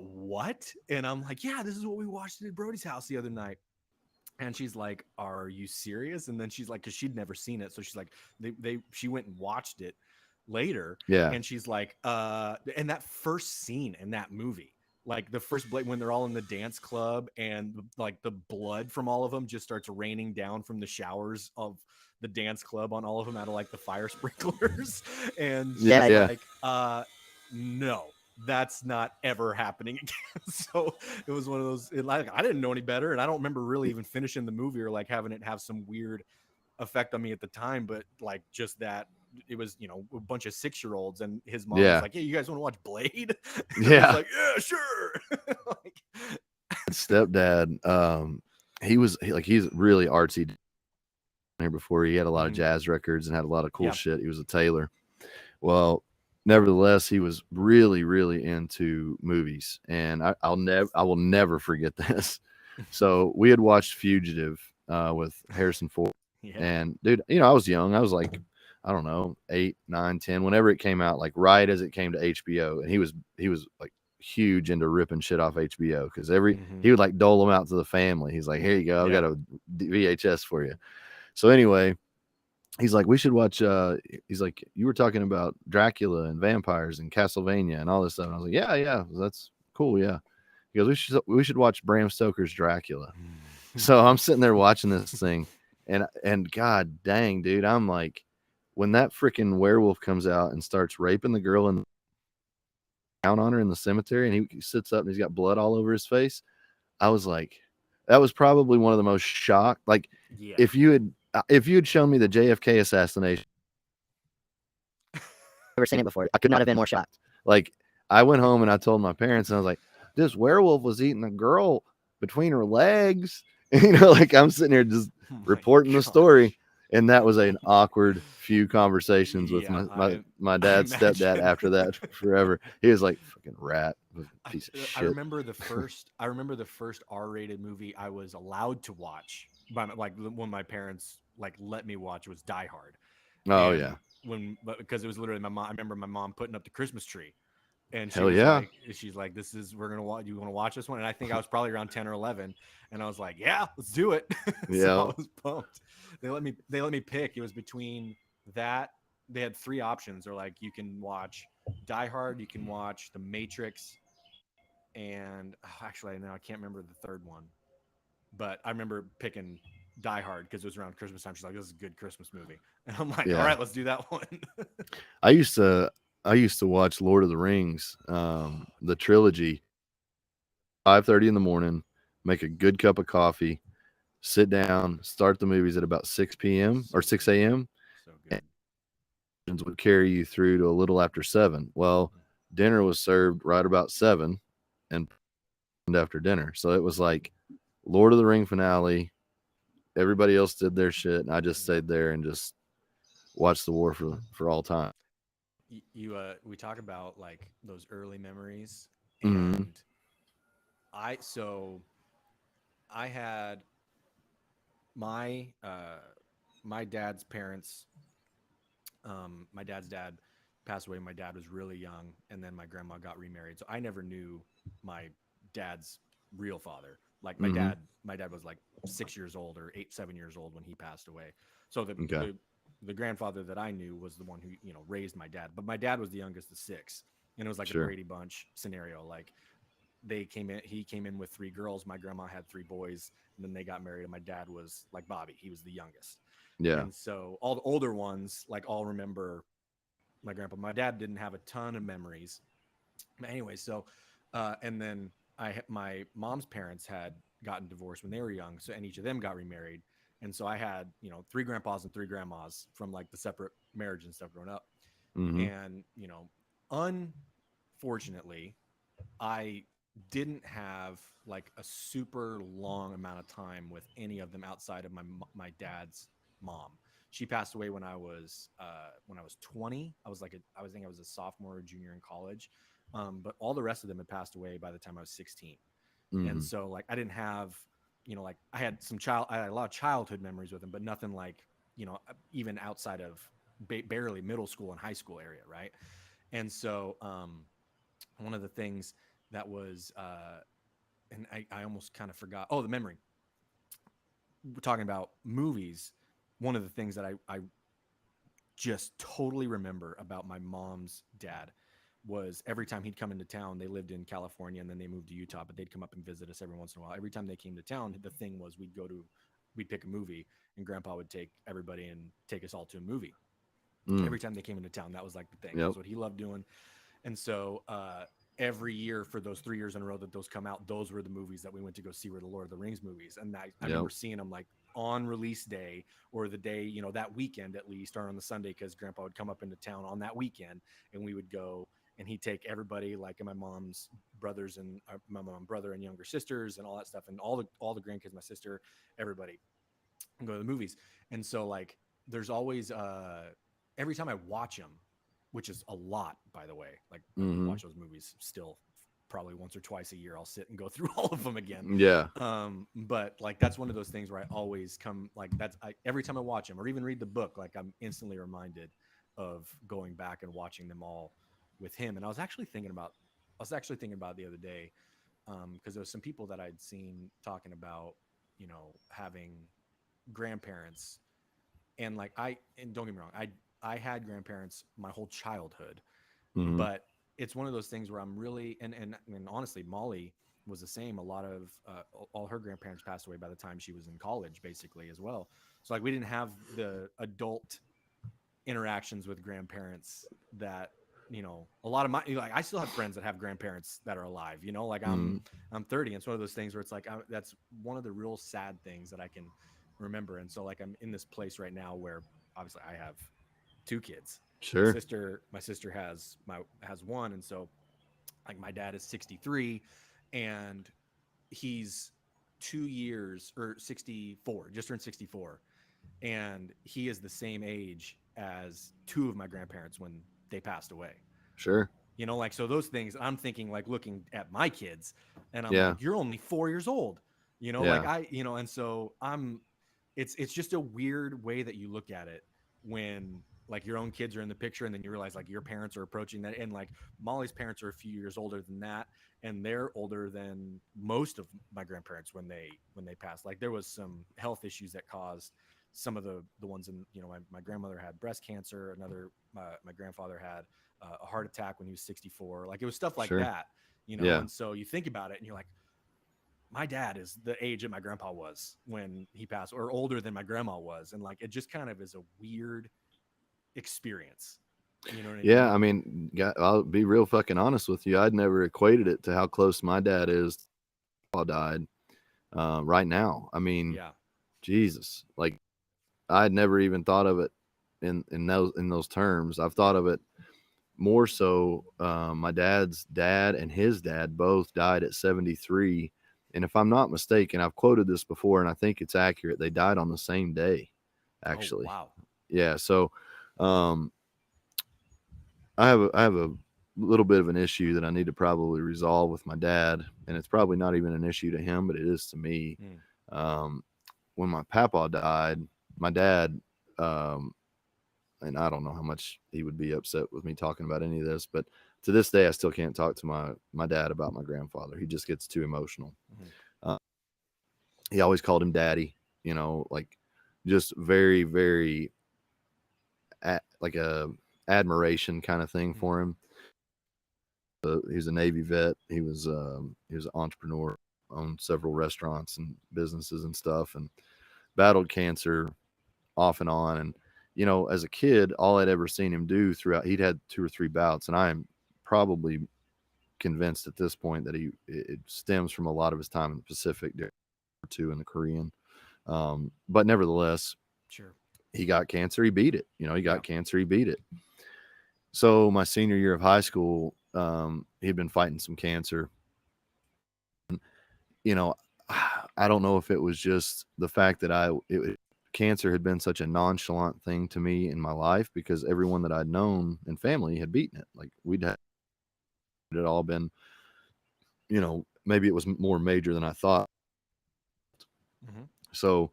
Speaker 1: what? And I'm like, yeah, this is what we watched at Brody's house the other night. And she's like, are you serious? And then she's like, because she'd never seen it, so she's like, she went and watched it later,
Speaker 2: Yeah.
Speaker 1: and she's like, and that first scene in that movie, like the first Blade, when they're all in the dance club, and like the blood from all of them just starts raining down from the showers of the dance club on all of them out of like the fire sprinklers, and she's
Speaker 2: Yeah. Yeah.
Speaker 1: like, no, that's not ever happening again. So it was one of those, like, I didn't know any better, and I don't remember really even finishing the movie or like having it have some weird effect on me at the time, but like just that it was, a bunch of 6-year-olds, and his mom was
Speaker 2: Yeah.
Speaker 1: like, hey, you guys want to watch Blade? And I was
Speaker 2: Yeah.
Speaker 1: like, yeah, sure. Like,
Speaker 2: Stepdad, he's really artsy. Here before he had a lot of
Speaker 1: mhm.
Speaker 2: jazz records and had a lot of cool
Speaker 1: Yeah.
Speaker 2: shit. He was a tailor. Well, nevertheless, he was really, really into movies, and I will never forget this. So we had watched Fugitive with Harrison Ford,
Speaker 1: Yeah.
Speaker 2: and dude, I was young. I was like, I don't know, 8, 9, 10, whenever it came out, like right as it came to HBO, and he was like huge into ripping shit off HBO because
Speaker 1: Hmm.
Speaker 2: he would like dole them out to the family. He's like, here you go, I've
Speaker 1: Yeah.
Speaker 2: got a VHS for you. So anyway, he's like, we should watch. He's like, you were talking about Dracula and vampires and Castlevania and all this stuff. And I was like, yeah, yeah, that's cool, yeah. He goes, we should watch Bram Stoker's Dracula. So I'm sitting there watching this thing, and God dang, dude, I'm like, when that freaking werewolf comes out and starts raping the girl and down on her in the cemetery, and he sits up and he's got blood all over his face. I was like, that was probably one of the most shocked. Like,
Speaker 1: Yeah.
Speaker 2: if you had shown me the JFK assassination, never seen it before, I could not have been more shocked. Like, I went home and I told my parents, and I was like, this werewolf was eating a girl between her legs. Like I'm sitting here just
Speaker 1: Oh my
Speaker 2: reporting the story.
Speaker 1: gosh.
Speaker 2: And that was an awkward few conversations with
Speaker 1: Yeah,
Speaker 2: my
Speaker 1: I
Speaker 2: dad's stepdad
Speaker 1: imagine.
Speaker 2: after that forever. He was like, fucking rat, piece of
Speaker 1: I
Speaker 2: shit.
Speaker 1: remember the first R-rated movie I was allowed to watch by like when my parents like let me watch was Die Hard.
Speaker 2: Oh yeah.
Speaker 1: And because it was literally my mom, I remember my mom putting up the Christmas tree, and
Speaker 2: Hell yeah.
Speaker 1: she's like, this is, we're gonna watch, you want to watch this one? And I think I was probably around 10 or 11, and I was like, yeah, let's do it. So I
Speaker 2: Yeah.
Speaker 1: was pumped. They let me pick. It was between that, they had three options. They're like, you can watch Die Hard, you can watch The Matrix, and actually now I can't remember the third one, but I remember picking Die Hard because it was around Christmas time. She's like, this is a good Christmas movie. And I'm like, all
Speaker 2: Yeah.
Speaker 1: right, let's do that one.
Speaker 2: I used to I used to watch Lord of the Rings, the trilogy, 5:30 in the morning, make a good cup of coffee, sit down, start the movies at about 6 p.m. or
Speaker 1: So
Speaker 2: 6
Speaker 1: good.
Speaker 2: a.m.
Speaker 1: So good.
Speaker 2: and would carry you through to a little after 7. Well, dinner was served right about 7 and after dinner. So it was like Lord of the Ring finale. Everybody else did their shit, and I just stayed there and just watched the war for all time.
Speaker 1: We talk about like those early memories,
Speaker 2: Mm-hmm.
Speaker 1: and so I had my my dad's parents. My dad's dad passed away. My dad was really young, and then my grandma got remarried. So I never knew my dad's real father. Like
Speaker 2: Mm-hmm.
Speaker 1: my dad was like 6 years old or 8, 7 years old when he passed away. So
Speaker 2: Okay.
Speaker 1: the grandfather that I knew was the one who raised my dad. But my dad was the youngest of six, and it was like a
Speaker 2: Sure.
Speaker 1: Brady Bunch scenario. Like he came in with three girls. My grandma had three boys, and then they got married. And my dad was like Bobby. He was the youngest.
Speaker 2: Yeah.
Speaker 1: And so all the older ones like all remember my grandpa. My dad didn't have a ton of memories. But anyway, so and then my mom's parents had gotten divorced when they were young, so and each of them got remarried. And so I had, three grandpas and three grandmas from like the separate marriage and stuff growing up.
Speaker 2: Mm-hmm.
Speaker 1: And, unfortunately, I didn't have like a super long amount of time with any of them outside of my dad's mom. She passed away when I was 20. I think I was a sophomore or junior in college. But all the rest of them had passed away by the time I was 16. And
Speaker 2: Mm-hmm.
Speaker 1: so like I didn't have, like I had a lot of childhood memories with them, but nothing like, even outside of barely middle school and high school area, right? And so one of the things that was and I almost kind of forgot. Oh, the memory. We're talking about movies. One of the things that I just totally remember about my mom's dad was every time he'd come into town. They lived in California and then they moved to Utah, but they'd come up and visit us every once in a while. Every time they came to town, the thing was we'd pick a movie, and grandpa would take everybody and take us all to a movie.
Speaker 2: Mm.
Speaker 1: Every time they came into town, that was like the thing. That
Speaker 2: Yep.
Speaker 1: was what he loved doing. And so every year for those 3 years in a row that those come out, those were the movies that we went to go see, were the Lord of the Rings movies. And I
Speaker 2: Yep.
Speaker 1: remember seeing them like on release day, or the day, that weekend at least, or on the Sunday, because grandpa would come up into town on that weekend, and we would go, and he'd take everybody, like my mom's brothers and my mom brother and younger sisters and all that stuff, and all the grandkids, my sister, everybody, and go to the movies. And so like there's always every time I watch them, which is a lot, by the way, like I
Speaker 2: Mm-hmm.
Speaker 1: watch those movies still probably once or twice a year. I'll sit and go through all of them again.
Speaker 2: Yeah.
Speaker 1: But like that's one of those things where I always come, like every time I watch them or even read the book, like I'm instantly reminded of going back and watching them all with him. And I was actually thinking about it the other day, because there was some people that I'd seen talking about, having grandparents. And like and don't get me wrong, I had grandparents my whole childhood,
Speaker 2: Mm-hmm.
Speaker 1: but it's one of those things where I'm really, and honestly, Molly was the same. A lot of all her grandparents passed away by the time she was in college, basically, as well. So like we didn't have the adult interactions with grandparents that, a lot of my, like I still have friends that have grandparents that are alive, like
Speaker 2: Mm-hmm.
Speaker 1: I'm 30. And it's one of those things where it's like that's one of the real sad things that I can remember. And so like I'm in this place right now where obviously I have two kids. my
Speaker 2: Sure.
Speaker 1: sister my sister has one. And so like my dad is 63, and he's 2 years, or 64, just turned 64, and he is the same age as two of my grandparents when they passed away.
Speaker 2: Sure.
Speaker 1: Like, so those things I'm thinking, like looking at my kids, and I'm
Speaker 2: Yeah.
Speaker 1: like, you're only 4 years old, like
Speaker 2: Yeah.
Speaker 1: and so it's just a weird way that you look at it when like your own kids are in the picture, and then you realize like your parents are approaching that. And like Molly's parents are a few years older than that, and they're older than most of my grandparents when they passed. Like there was some health issues that caused some of the ones in, my grandmother had breast cancer, another my grandfather had a heart attack when he was 64. Like it was stuff like
Speaker 2: Sure.
Speaker 1: that,
Speaker 2: Yeah.
Speaker 1: and so you think about it and you're like, my dad is the age that my grandpa was when he passed, or older than my grandma was. And like it just kind of is a weird experience. You know what I
Speaker 2: Yeah.
Speaker 1: mean?
Speaker 2: I mean, I'll be real fucking honest with you. I'd never equated it to how close my dad is. Paul died right now. I mean,
Speaker 1: Yeah.
Speaker 2: Jesus, like I'd never even thought of it in those terms. I've thought of it more so. My dad's dad and his dad both died at 73, and if I'm not mistaken, I've quoted this before, and I think it's accurate. They died on the same day,
Speaker 1: Oh,
Speaker 2: actually.
Speaker 1: wow.
Speaker 2: Yeah. So, um, I have a little bit of an issue that I need to probably resolve with my dad, and it's probably not even an issue to him, but it is to me.
Speaker 1: Mm.
Speaker 2: Um, when my papa died, my dad, um, and I don't know how much he would be upset with me talking about any of this, but to this day, I still can't talk to my dad about my grandfather. He just gets too emotional.
Speaker 1: Mm-hmm.
Speaker 2: Uh, he always called him daddy, like just very, very like a admiration kind of thing
Speaker 1: Mm-hmm.
Speaker 2: for him. He's a Navy vet. He was an entrepreneur, owned several restaurants and businesses and stuff, and battled cancer off and on. And as a kid, all I'd ever seen him do throughout, he'd had 2 or 3 bouts, and I am probably convinced at this point that it stems from a lot of his time in the Pacific, two in the Korean. But nevertheless,
Speaker 1: Sure.
Speaker 2: he got cancer. He beat it. He
Speaker 1: Yeah.
Speaker 2: got cancer. He beat it. So my senior year of high school, He'd been fighting some cancer. You know, I don't know if it was just the fact that cancer had been such a nonchalant thing to me in my life, because everyone that I'd known and family had beaten it. Like it had all been, maybe it was more major than I thought.
Speaker 1: Mm-hmm.
Speaker 2: So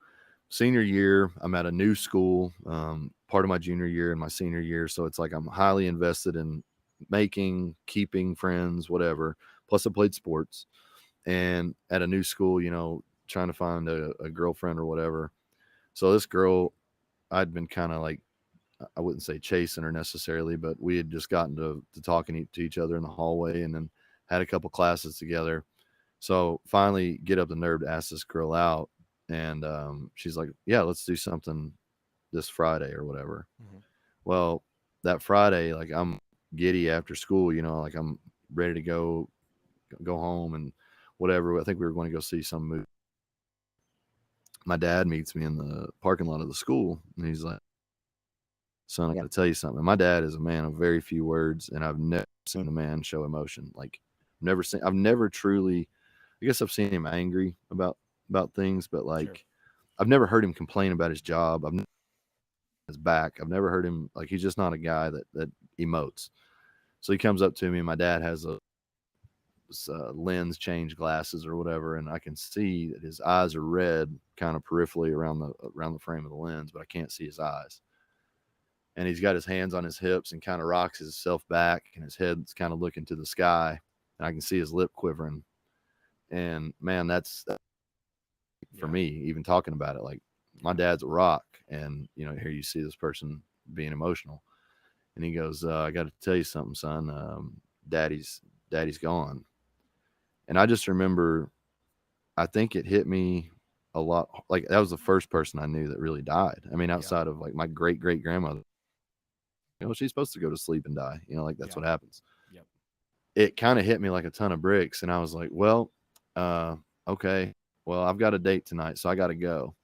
Speaker 2: senior year, I'm at a new school, part of my junior year and my senior year. So it's like I'm highly invested in keeping friends, whatever. Plus I played sports, and at a new school, trying to find a girlfriend or whatever. So this girl, I'd been kind of like, I wouldn't say chasing her necessarily, but we had just gotten to talking to each other in the hallway, and then had a couple classes together. So finally get up the nerve to ask this girl out. And she's like, yeah, let's do something this Friday or whatever.
Speaker 1: Mm-hmm.
Speaker 2: Well, that Friday, like I'm giddy after school, like I'm ready to go home and whatever. I think we were going to go see some movie. My dad meets me in the parking lot of the school, and he's like, son, I got to tell you something. My dad is a man of very few words, and I've never seen a man show emotion. Like, I've never truly, I guess I've seen him angry about things, but
Speaker 1: Sure.
Speaker 2: like, I've never heard him complain about his job. I've never his back. I've never heard him, like, he's just not a guy that emotes. So he comes up to me, and my dad has a lens change glasses or whatever, and I can see that his eyes are red, kind of peripherally around the frame of the lens, but I can't see his eyes. And he's got his hands on his hips and kind of rocks himself back, and his head's kind of looking to the sky, and I can see his lip quivering. And man, that's for
Speaker 1: Yeah.
Speaker 2: me, even talking about it, like, my dad's a rock, and here you see this person being emotional. And he goes, I got to tell you something, son. Daddy's gone. And I just remember, I think it hit me a lot. Like, that was the first person I knew that really died. I mean,
Speaker 1: Yeah.
Speaker 2: outside of like my great great grandmother, she's supposed to go to sleep and die. Like, that's
Speaker 1: Yeah.
Speaker 2: what happens.
Speaker 1: Yep.
Speaker 2: It kind of hit me like a ton of bricks. And I was like, well, okay, well, I've got a date tonight, so I got to go.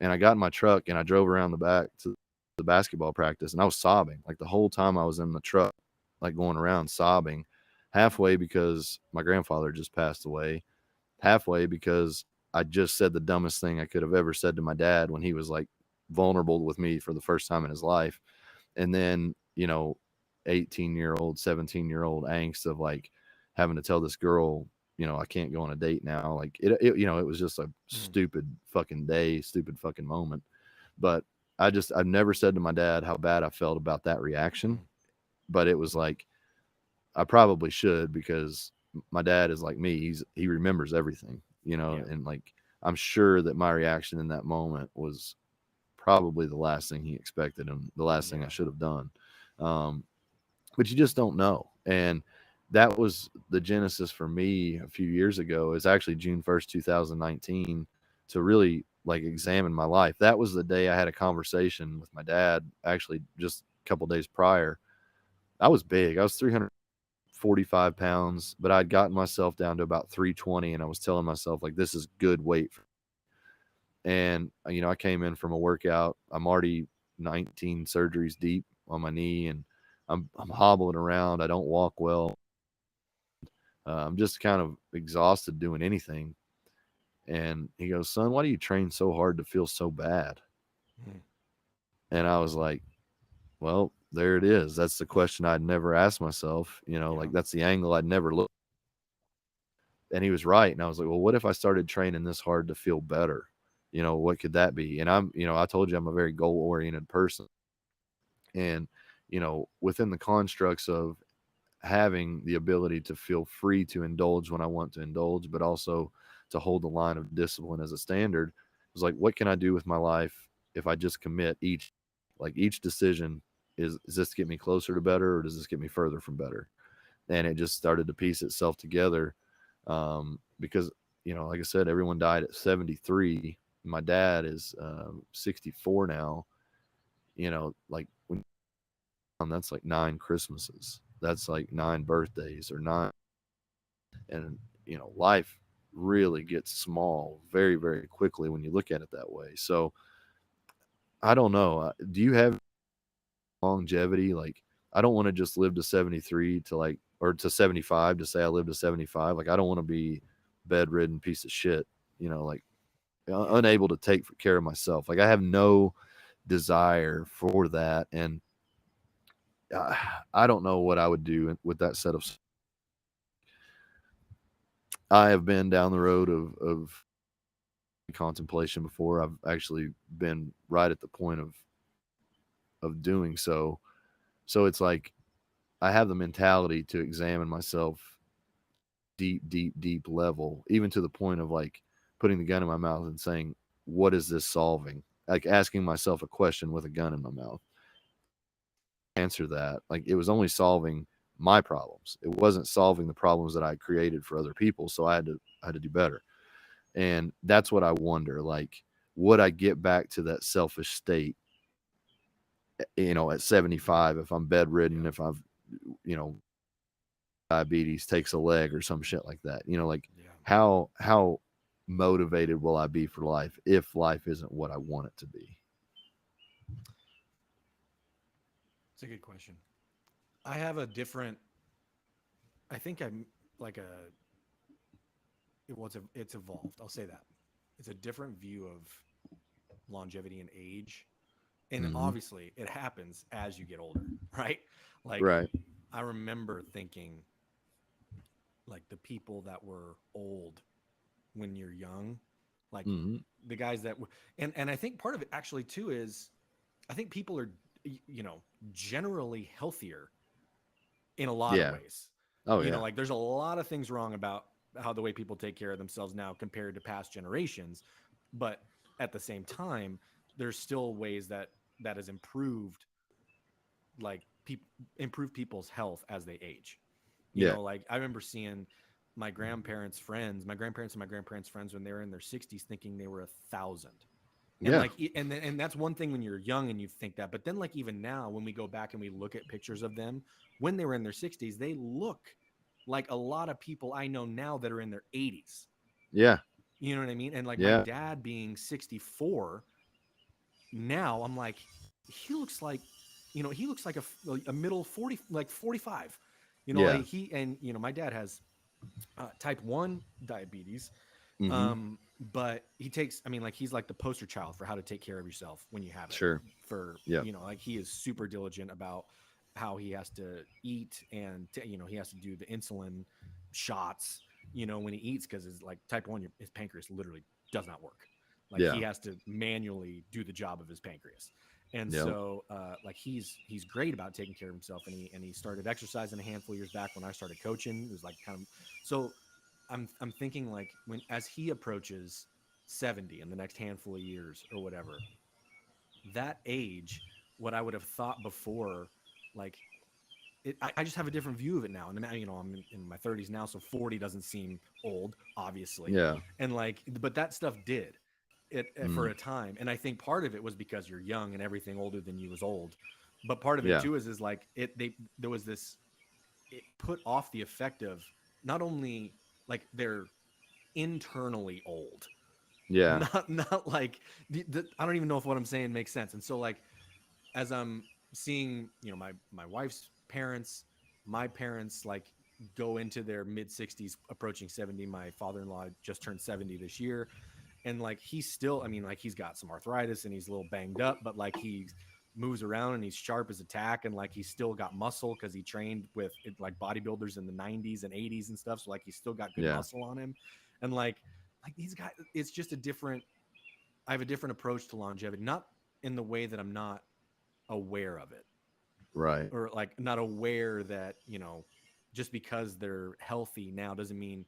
Speaker 2: And I got in my truck and I drove around the back to the basketball practice, and I was sobbing like the whole time I was in the truck, like going around sobbing, halfway because my grandfather just passed away, halfway because I just said the dumbest thing I could have ever said to my dad when he was like vulnerable with me for the first time in his life. And then, 18-year-old, 17-year-old angst of like having to tell this girl, I can't go on a date now. Like it was just a
Speaker 1: Mm-hmm.
Speaker 2: stupid fucking day, stupid fucking moment. But I've never said to my dad how bad I felt about that reaction.
Speaker 1: Mm-hmm.
Speaker 2: But it was like, I probably should, because my dad is like me. He remembers everything,
Speaker 1: Yeah.
Speaker 2: and like, I'm sure that my reaction in that moment was probably the last thing he expected and the last thing I
Speaker 1: Yeah.
Speaker 2: should have done. Um, but you just don't know. And that was the genesis for me a few years ago, is actually June 1st, 2019, to really like examine my life. That was the day I had a conversation with my dad, actually just a couple days prior. I was big. I was 345 pounds, but I'd gotten myself down to about 320, and I was telling myself, like, this is good weight. And, I came in from a workout. I'm already 19 surgeries deep on my knee, and I'm hobbling around. I don't walk well. I'm just kind of exhausted doing anything. And he goes, son, why do you train so hard to feel so bad?
Speaker 1: Mm-hmm.
Speaker 2: And I was like, well, there it is. That's the question I'd never asked myself.
Speaker 1: Yeah.
Speaker 2: Like, that's the angle I'd never looked. And he was right. And I was like, well, what if I started training this hard to feel better? What could that be? And I told you I'm a very goal oriented person. And, within the constructs of having the ability to feel free to indulge when I want to indulge, but also to hold the line of discipline as a standard, it was like, what can I do with my life if I just commit each decision? Is this get me closer to better, or does this get me further from better? And it just started to piece itself together. Because, like I said, everyone died at 73. My dad is 64 now. Like, when that's like 9 Christmases. That's like 9 birthdays, or 9. And, life really gets small very, very quickly when you look at it that way. So I don't know. Do you have longevity? Like, I don't want to just live to 73 to like or to 75 to say I live to 75. Like I don't want to be bedridden piece of shit, like
Speaker 1: Yeah.
Speaker 2: unable to take care of myself. Like I have no desire for that. And I don't know what I would do with that set of. I have been down the road of contemplation before. I've actually been right at the point of doing so. So it's like I have the mentality to examine myself deep, deep, deep level, even to the point of like putting the gun in my mouth and saying, what is this solving? Like asking myself a question with a gun in my mouth. Answer that. Like it was only solving my problems. It wasn't solving the problems that I created for other people. So I had to do better. And that's what I wonder. Like, would I get back to that selfish state, at 75, if I'm bedridden,
Speaker 1: Yeah.
Speaker 2: if I've, you know, diabetes takes a leg or some shit like that, like
Speaker 1: Yeah.
Speaker 2: how motivated will I be for life if life isn't what I want it to be?
Speaker 1: It's a good question. I have a different, I think I'm like a, it's evolved. I'll say that. It's a different view of longevity and age. And
Speaker 2: Mm-hmm.
Speaker 1: obviously it happens as you get older, right? Like
Speaker 2: Right.
Speaker 1: I remember thinking like the people that were old when you're young, like
Speaker 2: Mm-hmm.
Speaker 1: the guys that were, and I think part of it actually too is I think people are generally healthier in a lot of
Speaker 2: Yeah.
Speaker 1: ways.
Speaker 2: Oh yeah.
Speaker 1: Like there's a lot of things wrong about how the way people take care of themselves now compared to past generations, but at the same time, there's still ways that has improved, like people improve people's health as they age.
Speaker 2: Yeah.
Speaker 1: Like I remember seeing my grandparents and my grandparents' friends when they were in their 60s, thinking they were 1,000. And
Speaker 2: Yeah.
Speaker 1: like, and that's one thing when you're young and you think that, but then like even now, when we go back and we look at pictures of them when they were in their 60s, they look like a lot of people I know now that are in their 80s.
Speaker 2: Yeah.
Speaker 1: You know what I mean? And like my
Speaker 2: Yeah.
Speaker 1: dad being 64 now, I'm like, he looks like, he looks like a middle 40, like 45.
Speaker 2: Yeah.
Speaker 1: Like my dad has type 1 diabetes.
Speaker 2: Mm-hmm.
Speaker 1: But he takes, I mean, like he's like the poster child for how to take care of yourself when you have it.
Speaker 2: Sure.
Speaker 1: For,
Speaker 2: Yeah.
Speaker 1: like he is super diligent about how he has to eat, and he has to do the insulin shots, when he eats, because it's like type 1, his pancreas literally does not work. Like he
Speaker 2: Yeah.
Speaker 1: has to manually do the job of his pancreas. And
Speaker 2: Yeah.
Speaker 1: so like he's great about taking care of himself, and he started exercising a handful of years back when I started coaching. It was like kind of, so I'm thinking like when as he approaches 70 in the next handful of years or whatever, that age, what I would have thought before, like I just have a different view of it now. And I'm in my 30s now, so 40 doesn't seem old, obviously.
Speaker 2: Yeah.
Speaker 1: And like, but that stuff did it for
Speaker 2: Mm.
Speaker 1: a time. And I think part of it was because you're young and everything older than you was old. But part of it
Speaker 2: Yeah.
Speaker 1: too is like there was this, it put off the effect of not only like they're internally old,
Speaker 2: Yeah.
Speaker 1: not like I don't even know if what I'm saying makes sense. And so like as I'm seeing, my wife's parents, my parents, like go into their mid 60s approaching 70. My father-in-law just turned 70 this year, and like he's still, I mean, like he's got some arthritis and he's a little banged up, but like he moves around and he's sharp as a tack, and like he's still got muscle because he trained with like bodybuilders in the 90s and 80s and stuff, so like he's still got good
Speaker 2: Yeah.
Speaker 1: muscle on him. And like these guys, it's just a different, I have a different approach to longevity, not in the way that I'm not aware of it,
Speaker 2: Right.
Speaker 1: or like not aware that, just because they're healthy now doesn't mean,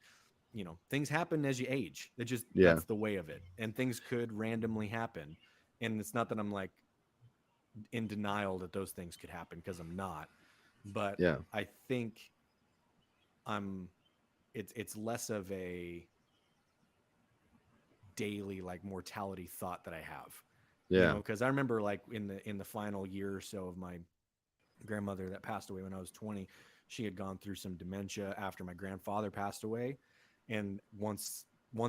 Speaker 1: things happen as you age. It just,
Speaker 2: Yeah.
Speaker 1: that's the way of it. And things could randomly happen. And it's not that I'm like in denial that those things could happen, because I'm not. But
Speaker 2: Yeah.
Speaker 1: I think I'm, it's less of a daily like mortality thought that I have,
Speaker 2: Yeah.
Speaker 1: because I remember like in the final year or so of my grandmother that passed away when I was 20, she had gone through some dementia after my grandfather passed away. And once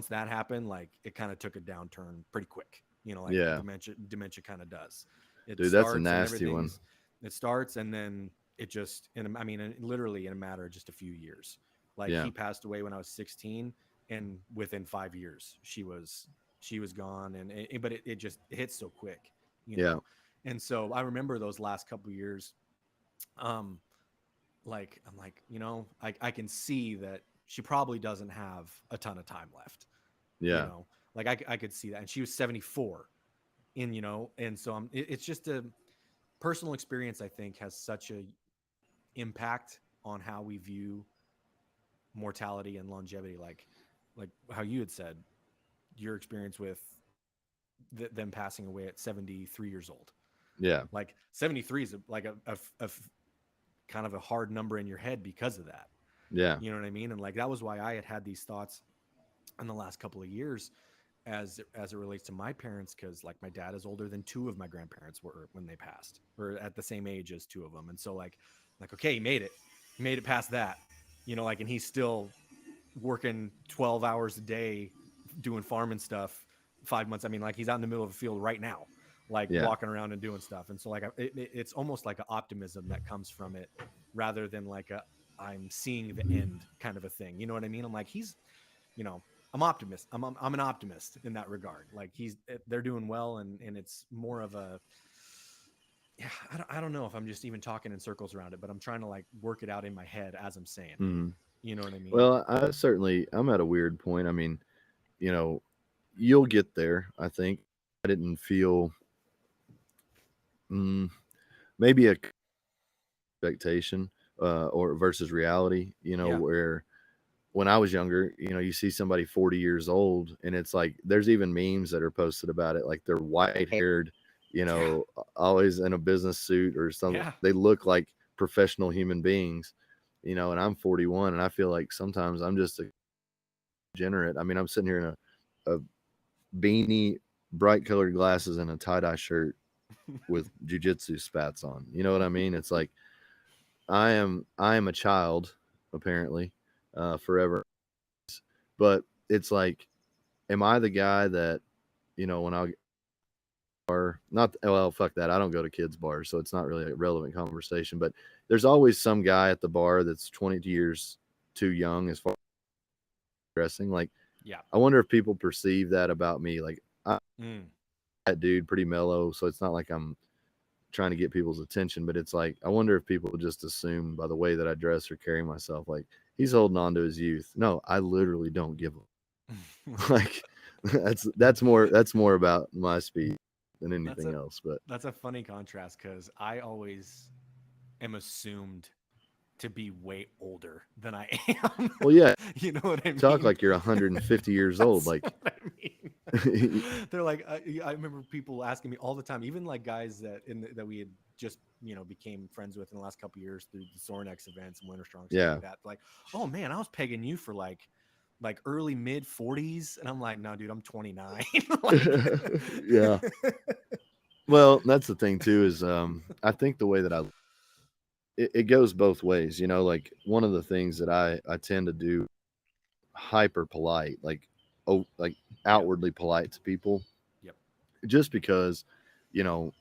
Speaker 1: that happened, like it kind of took a downturn pretty quick, like
Speaker 2: Yeah.
Speaker 1: dementia kind of does. It
Speaker 2: Dude, that's a
Speaker 1: starts and
Speaker 2: nasty one.
Speaker 1: it starts, and then it just, and I mean, literally in a matter of just a few years. Like
Speaker 2: Yeah.
Speaker 1: he passed away when I was 16, and within 5 years, she was gone, and but it just it hits so quick, you
Speaker 2: Yeah.
Speaker 1: know. And so I remember those last couple of years. Um, like I'm like, I can see that she probably doesn't have a ton of time left, you
Speaker 2: Yeah.
Speaker 1: know. Like I could see that, and she was 74, and so it's just a personal experience. I think has such a impact on how we view mortality and longevity, like how you had said your experience with them passing away at 73 years old.
Speaker 2: Yeah.
Speaker 1: Like 73 is like a kind of a hard number in your head because of that.
Speaker 2: Yeah.
Speaker 1: You know what I mean? And like that was why I had these thoughts in the last couple of years as it relates to my parents, because like my dad is older than two of my grandparents were when they passed, or at the same age as two of them. And so like okay, he made it past that, like, and he's still working 12 hours a day doing farming stuff 5 months. I mean, like he's out in the middle of a field right now, like
Speaker 2: Yeah.
Speaker 1: walking around and doing stuff. And so like it's almost like an optimism that comes from it, rather than like a I'm seeing the end kind of a thing. You know what I mean? I'm like, you know, I'm optimist. I'm an optimist in that regard. Like they're doing well, and it's more of a, yeah. I don't know if I'm just even talking in circles around it, but I'm trying to like work it out in my head as I'm saying it.
Speaker 2: Mhm.
Speaker 1: You know what I mean?
Speaker 2: Well, I'm at a weird point. I mean, you know, you'll get there. I think I didn't feel mm, maybe a expectation or versus reality.
Speaker 1: Yeah.
Speaker 2: Where when I was younger, you see somebody 40 years old, and it's like there's even memes that are posted about it, like they're white haired,
Speaker 1: Yeah.
Speaker 2: always in a business suit or something.
Speaker 1: Yeah.
Speaker 2: They look like professional human beings, and I'm 41, and I feel like sometimes I'm just a degenerate. I mean, I'm sitting here in a beanie, bright colored glasses, and a tie dye shirt with jujitsu spats on. You know what I mean? It's like I am a child, apparently, forever. But it's like, am I the guy that, when I are not, well, fuck that. I don't go to kids' bars, so it's not really a relevant conversation. But there's always some guy at the bar that's 20 years too young as far as dressing. Like,
Speaker 1: Yeah.
Speaker 2: I wonder if people perceive that about me. Like, I'm
Speaker 1: Mm.
Speaker 2: that dude, pretty mellow, so it's not like I'm trying to get people's attention, but it's like I wonder if people just assume by the way that I dress or carry myself, like he's holding on to his youth. No, I literally don't give a like that's more about my speed than
Speaker 1: that's
Speaker 2: anything
Speaker 1: a
Speaker 2: else. But
Speaker 1: that's a funny contrast, because I always am assumed to be way older than I am.
Speaker 2: well, yeah,
Speaker 1: You know what I
Speaker 2: talk
Speaker 1: mean?
Speaker 2: like you're 150 years old.
Speaker 1: That's
Speaker 2: Like,
Speaker 1: what I mean. They're like, I remember people asking me all the time, even like guys that we had just became friends with in the last couple of years through the Sornex events and Winter Strong, stuff
Speaker 2: yeah,
Speaker 1: like that. Like, oh man, I was pegging you for like early mid 40s, and I'm like, no, dude, I'm 29. Like,
Speaker 2: yeah. Well, that's the thing too is I think the way that it goes both ways. Like one of the things that I tend to do hyper polite, like
Speaker 1: yep,
Speaker 2: outwardly polite to people,
Speaker 1: yep,
Speaker 2: just because, you know,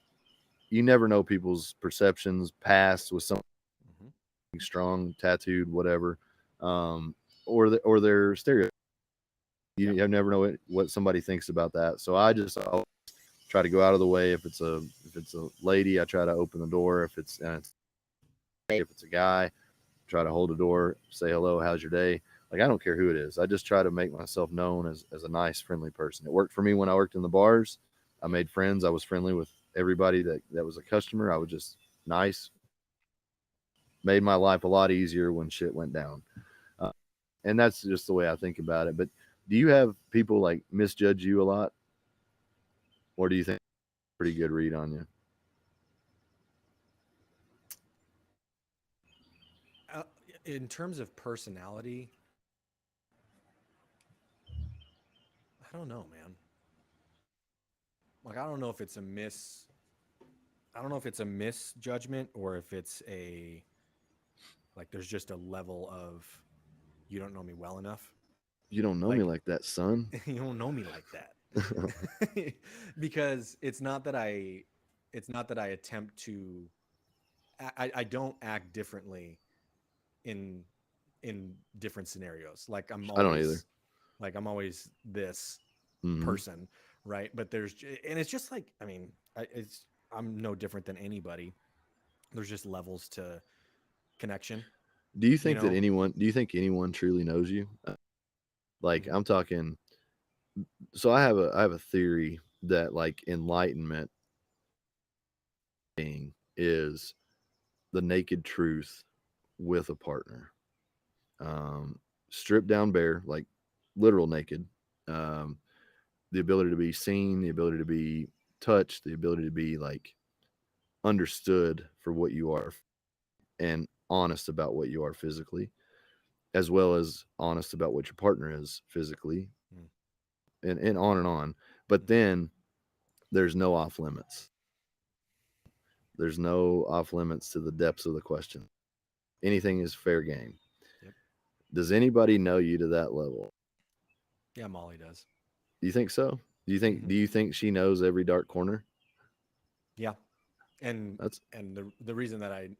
Speaker 2: you never know people's perceptions, past with something
Speaker 1: hmm,
Speaker 2: strong, tattooed, whatever, um, or their stereo.
Speaker 1: yep,
Speaker 2: You never know what somebody thinks about that. So I'll try to go out of the way. If it's a lady, I try to open the door. If it's a guy, try to hold the door, say hello, how's your day? Like I don't care who it is. I just try to make myself known as a nice, friendly person. It worked for me when I worked in the bars. I made friends. I was friendly with everybody that was a customer. I was just nice. Made my life a lot easier when shit went down. Uh, and that's just the way I think about it. But do you have people like misjudge you a lot, or do you think pretty good read on you?
Speaker 1: uh, in terms of personality, I don't know, man. Like, I don't know if it's a misjudgment, or if it's a, like, there's just a level of, you don't know me well enough.
Speaker 2: You don't know me
Speaker 1: Like,
Speaker 2: like that, son.
Speaker 1: you don't know me like that. Because it's not that I attempt to I don't act differently in different scenarios. Like
Speaker 2: I don't either.
Speaker 1: I'm always this
Speaker 2: Hmm.
Speaker 1: person, right? But and it's just like, I mean, I'm no different than anybody. There's just levels to connection,
Speaker 2: Do you
Speaker 1: you
Speaker 2: think that
Speaker 1: know?
Speaker 2: anyone? Do you think anyone truly knows you? Like
Speaker 1: Mhm.
Speaker 2: I'm talking. So I have a theory that like enlightenment being is the naked truth with a partner, stripped down bare, like literal naked. Um, the ability to be seen, the ability to be touched, the ability to be like understood for what you are and honest about what you are physically, as well as honest about what your partner is physically,
Speaker 1: Mm.
Speaker 2: and on and on. But
Speaker 1: Mhm.
Speaker 2: then there's no off limits. There's no off limits to the depths of the question. Anything is fair game.
Speaker 1: Yep.
Speaker 2: Does anybody know you to that level?
Speaker 1: Yeah, Molly does.
Speaker 2: Do you think so? Do
Speaker 1: Hmm.
Speaker 2: you think she knows every dark corner?
Speaker 1: Yeah. And
Speaker 2: That's
Speaker 1: the reason that I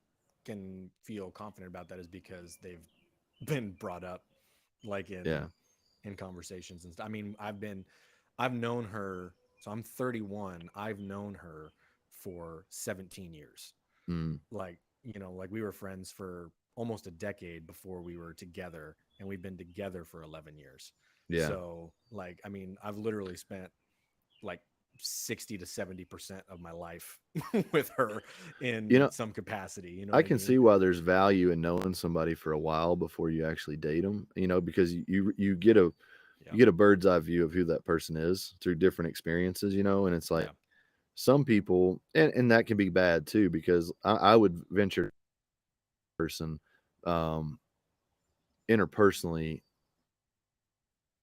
Speaker 1: can feel confident about that is because they've been brought up like
Speaker 2: yeah.
Speaker 1: in conversations and stuff. I mean, I've known her, so I'm 31. I've known her for 17 years.
Speaker 2: Mm,
Speaker 1: Like, like we were friends for almost a decade before we were together, and we've been together for 11 years.
Speaker 2: yeah.
Speaker 1: So, like, I mean, I've literally spent like 60 to 70% of my life with her
Speaker 2: You
Speaker 1: in
Speaker 2: know,
Speaker 1: some capacity. You know
Speaker 2: I
Speaker 1: what I
Speaker 2: can
Speaker 1: mean?
Speaker 2: see why there's value in knowing somebody for a while before you actually date them. You know, because you get a
Speaker 1: Yeah.
Speaker 2: you get a bird's eye view of who that person is through different experiences. You know, and it's like
Speaker 1: Yeah.
Speaker 2: some people, and that can be bad too, because I would venture person, um, interpersonally,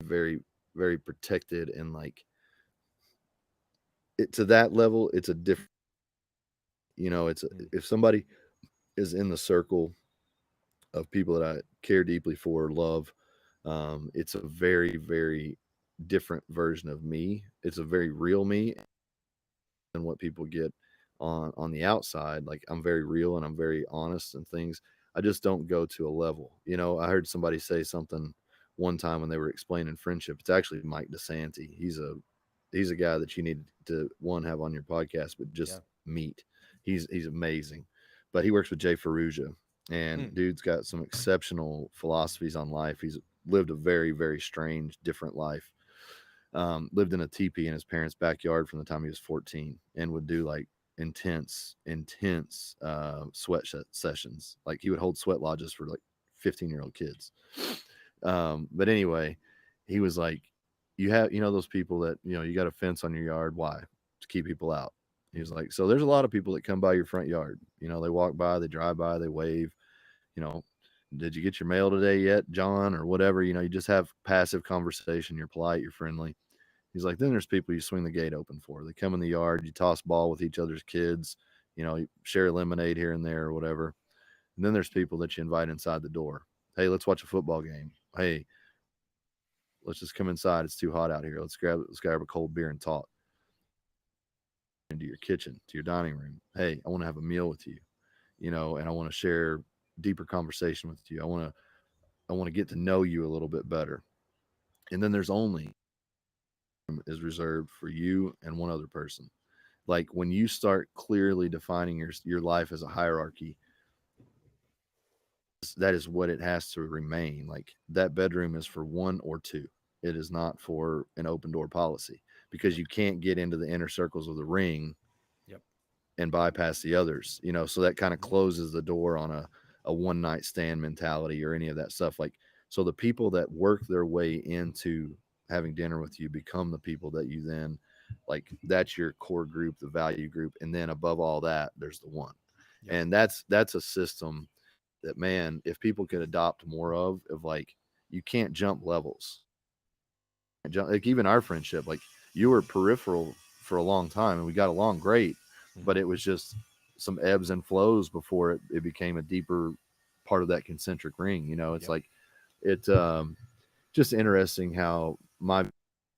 Speaker 2: very very protected and like it to that level. It's a different. You know,
Speaker 1: Mm.
Speaker 2: if somebody is in the circle of people that I care deeply for, love, it's a very, very different version of me. It's a very real me than what people get on the outside. Like I'm very real and I'm very honest and things. I just don't go to a level. You know, I heard somebody say something one time when they were explaining friendship. It's actually Mike DeSanti. He's a guy that you need to one have on your podcast, but
Speaker 1: Yeah.
Speaker 2: just meet. He's amazing. But he works with Jay Ferrugia, and
Speaker 1: Mm.
Speaker 2: dude's got some exceptional philosophies on life. He's lived a very, very strange, different life. Lived in a teepee in his parents' backyard from the time he was 14, and would do like intense sessions. Like he would hold sweat lodges for like 15-year-old kids. But anyway, he was like, you know those people that you got a fence on your yard. Why? To keep people out. He was
Speaker 1: Hmm.
Speaker 2: like, so there's a lot of people that come by your front yard. They walk by, they drive by, they wave. You know, did you get your mail today yet, John, or whatever? You just have passive conversation. You're polite, you're friendly. He's like, then there's people you swing the gate open for. They come in the yard, you toss ball with each other's kids, you share lemonade here and there or whatever. And then there's people that you invite inside the door. Hey, let's watch a football game. Hey, let's just come inside. It's too hot out here. Let's grab a cold beer and talk. Into your kitchen, to your dining room. Hey, I want to have a meal with you, and I want to share deeper conversation with you. I want to get to know you a little bit better. And then there's only is reserved for you and one other person. Like when you start clearly defining your life as a hierarchy, that is what it has to remain. Like that bedroom is for one or two. It is not for an open door policy because
Speaker 1: Yep.
Speaker 2: you can't get into the inner circles of the ring
Speaker 1: Yep.
Speaker 2: and bypass the others, so that kind of
Speaker 1: Hmm.
Speaker 2: closes the door on a one night stand mentality or any of that stuff. Like, so the people that work their way into having dinner with you become the people that you then like, that's your core group, the value group. And then above all that, there's the one.
Speaker 1: Yep.
Speaker 2: And that's a system that, man, if people could adopt more of like, you can't jump levels. Like even our friendship, like you were peripheral for a long time and we got along great, but
Speaker 1: Hmm.
Speaker 2: it was just some ebbs and flows before it became a deeper part of that concentric ring. It's
Speaker 1: Yep.
Speaker 2: like it just interesting how my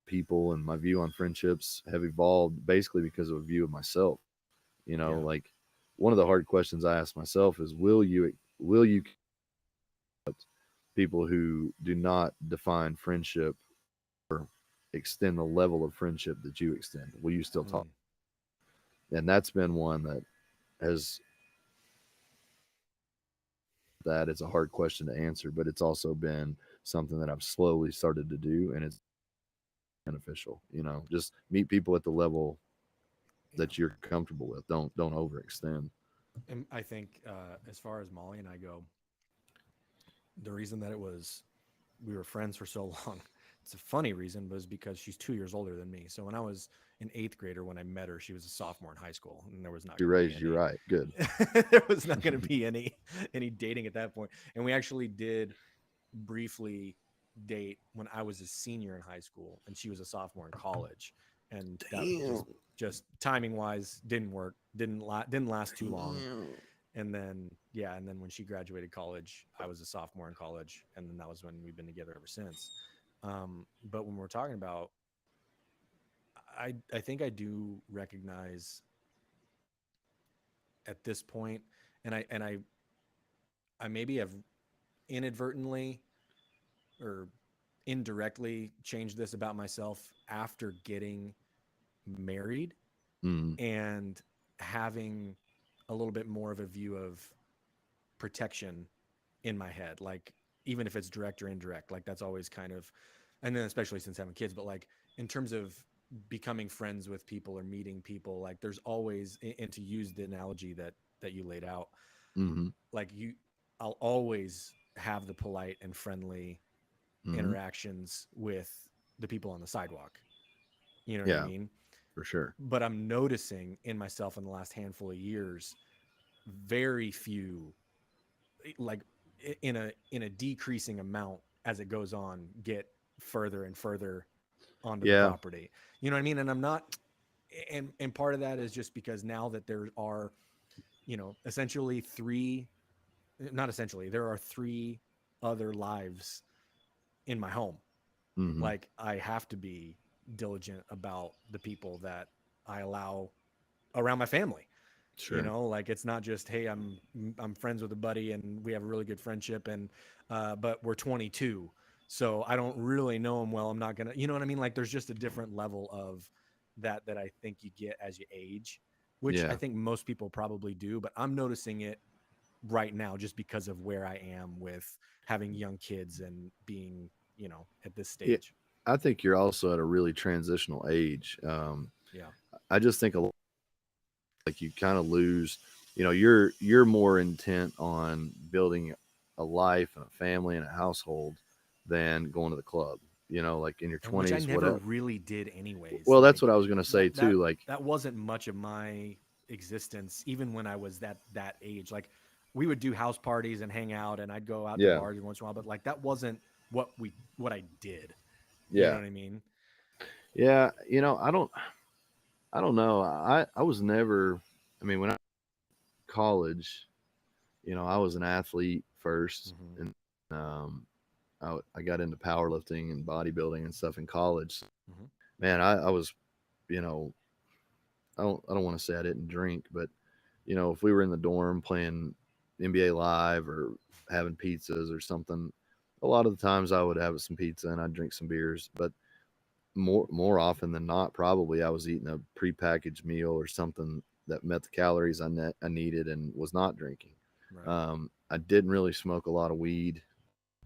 Speaker 2: people and my view on friendships have evolved basically because of a view of myself.
Speaker 1: Yeah.
Speaker 2: Like one of the hard questions I ask myself is, will you people who do not define friendship or extend the level of friendship that you extend? Will you still talk?
Speaker 1: Mm.
Speaker 2: And that's been one that has that it's a hard question to answer, but it's also been something that I've slowly started to do, and it's beneficial. Just meet people at the level
Speaker 1: Yeah.
Speaker 2: that you're comfortable with. Don't overextend.
Speaker 1: And I think as far as Molly and I go, the reason that it was we were friends for so long, it's a funny reason, was because she's 2 years older than me. So when I was an eighth grader, when I met her, she was a sophomore in high school, and there was not
Speaker 2: She
Speaker 1: going to be
Speaker 2: raised you
Speaker 1: any,
Speaker 2: right. Good.
Speaker 1: there was not going to be any dating at that point. And we actually did briefly date when I was a senior in high school and she was a sophomore in college, and that
Speaker 2: Damn.
Speaker 1: just timing wise didn't work. Didn't last too long.
Speaker 2: Damn.
Speaker 1: And then yeah, and then when she graduated college, I was a sophomore in college, and then that was when we've been together ever since. But when we're talking about, I think I do recognize at this point, and I maybe have inadvertently or indirectly changed this about myself after getting married
Speaker 2: Mm,
Speaker 1: and having a little bit more of a view of protection in my head, like even if it's direct or indirect, like that's always kind of, and then especially since having kids, but like in terms of becoming friends with people or meeting people, like there's always, and to use the analogy that you laid out,
Speaker 2: mm-hmm,
Speaker 1: like I'll always have the polite and friendly
Speaker 2: mm-hmm.
Speaker 1: interactions with the people on the sidewalk, you know what I
Speaker 2: Yeah,
Speaker 1: mean?
Speaker 2: for sure.
Speaker 1: But I'm noticing in myself in the last handful of years, very few, like in a decreasing amount as it goes on, get further and further onto the
Speaker 2: Yeah.
Speaker 1: property. You know what I mean? And I'm not, and part of that is just because now that there are, essentially three, not essentially, there are three other lives in my home.
Speaker 2: Mm-hmm.
Speaker 1: Like I have to be diligent about the people that I allow around my family.
Speaker 2: Sure.
Speaker 1: Like it's not just, hey, I'm friends with a buddy and we have a really good friendship, and but we're 22, so I don't really know him well. I'm not gonna, you know what I mean? Like there's just a different level of that I think you get as you age, which I
Speaker 2: Yeah.
Speaker 1: think most people probably do, but I'm noticing it right now just because of where I am with having young kids and being, at this
Speaker 2: Yeah.
Speaker 1: stage.
Speaker 2: I think you're also at a really transitional age.
Speaker 1: Yeah.
Speaker 2: I just think like you kind of lose. You're more intent on building a life and a family and a household than going to the club. Like in your
Speaker 1: And which I
Speaker 2: 20s,
Speaker 1: never
Speaker 2: whatever.
Speaker 1: really did anyways.
Speaker 2: Well, that's what
Speaker 1: Like
Speaker 2: I was gonna say
Speaker 1: that that
Speaker 2: too. Like,
Speaker 1: that wasn't much of my existence even when I was that age. Like we would do house parties and hang out, and I'd go out to
Speaker 2: yeah,
Speaker 1: bars once in a while, but like that wasn't what I did. You know
Speaker 2: yeah,
Speaker 1: what I mean?
Speaker 2: yeah. I don't know. I was never. I mean, when I was in college, I was an athlete first,
Speaker 1: Hmm.
Speaker 2: and um, I got into powerlifting and bodybuilding and stuff in college.
Speaker 1: Hmm.
Speaker 2: Man, I was, you know, I don't want to say I didn't drink, but if we were in the dorm playing NBA Live or having pizzas or something, a lot of the times I would have some pizza and I'd drink some beers. But more often than not, probably I was eating a prepackaged meal or something that met the calories I needed and was not drinking.
Speaker 1: Right.
Speaker 2: I didn't really smoke a lot of weed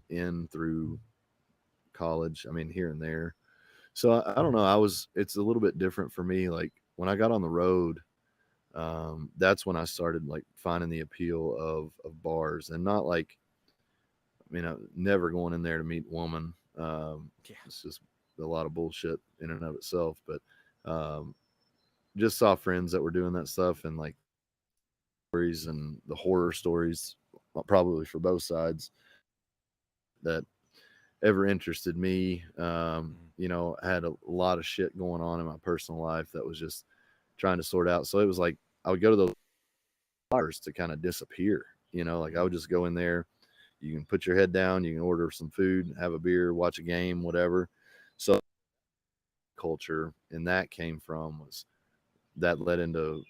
Speaker 2: in through college. I mean, here and there. So I don't know. It's a little bit different for me. Like when I got on the road, that's when I started like finding the appeal of bars, and not like, never going in there to meet a woman.
Speaker 1: Yeah.
Speaker 2: It's just a lot of bullshit in and of itself. But um, just saw friends that were doing that stuff, and like stories and the horror stories, probably for both sides, that ever interested me.
Speaker 1: Hmm.
Speaker 2: I had a lot of shit going on in my personal life that was just trying to sort out. So it was like I would go to those bars to kind of disappear. Like I would
Speaker 1: Hmm.
Speaker 2: just go in there. You can put your head down, you can order some food, have a beer, watch a game, whatever. So culture, and that came from was that led into,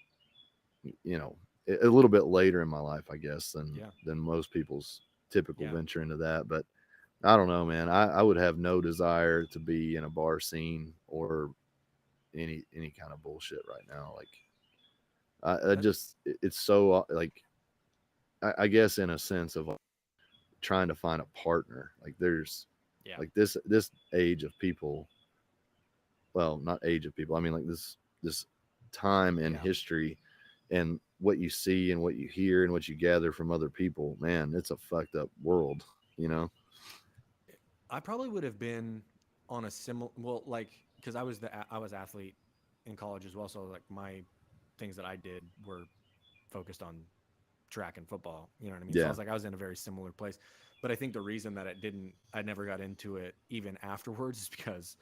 Speaker 2: you know a little bit later in my life, I guess, than
Speaker 1: Yeah.
Speaker 2: most people's typical
Speaker 1: Yeah.
Speaker 2: venture into that. But I don't know, man. I would have no desire to be in a bar scene or any kind of bullshit right now. Like I
Speaker 1: That,
Speaker 2: just it's so like I guess in a sense of like, trying to find a partner. Like there's
Speaker 1: yeah.
Speaker 2: like this age of people, well, not age of people. I mean like this time in
Speaker 1: Yeah.
Speaker 2: history and what you see and what you hear and what you gather from other people, man, it's a fucked up world, you know?
Speaker 1: I probably would have been on a similar, well, like, because I was athlete in college as well. So like my things that I did were focused on track and football. You know what I mean? So I
Speaker 2: Yeah.
Speaker 1: was like, I was in a very similar place. But I think the reason that I never got into it even afterwards is because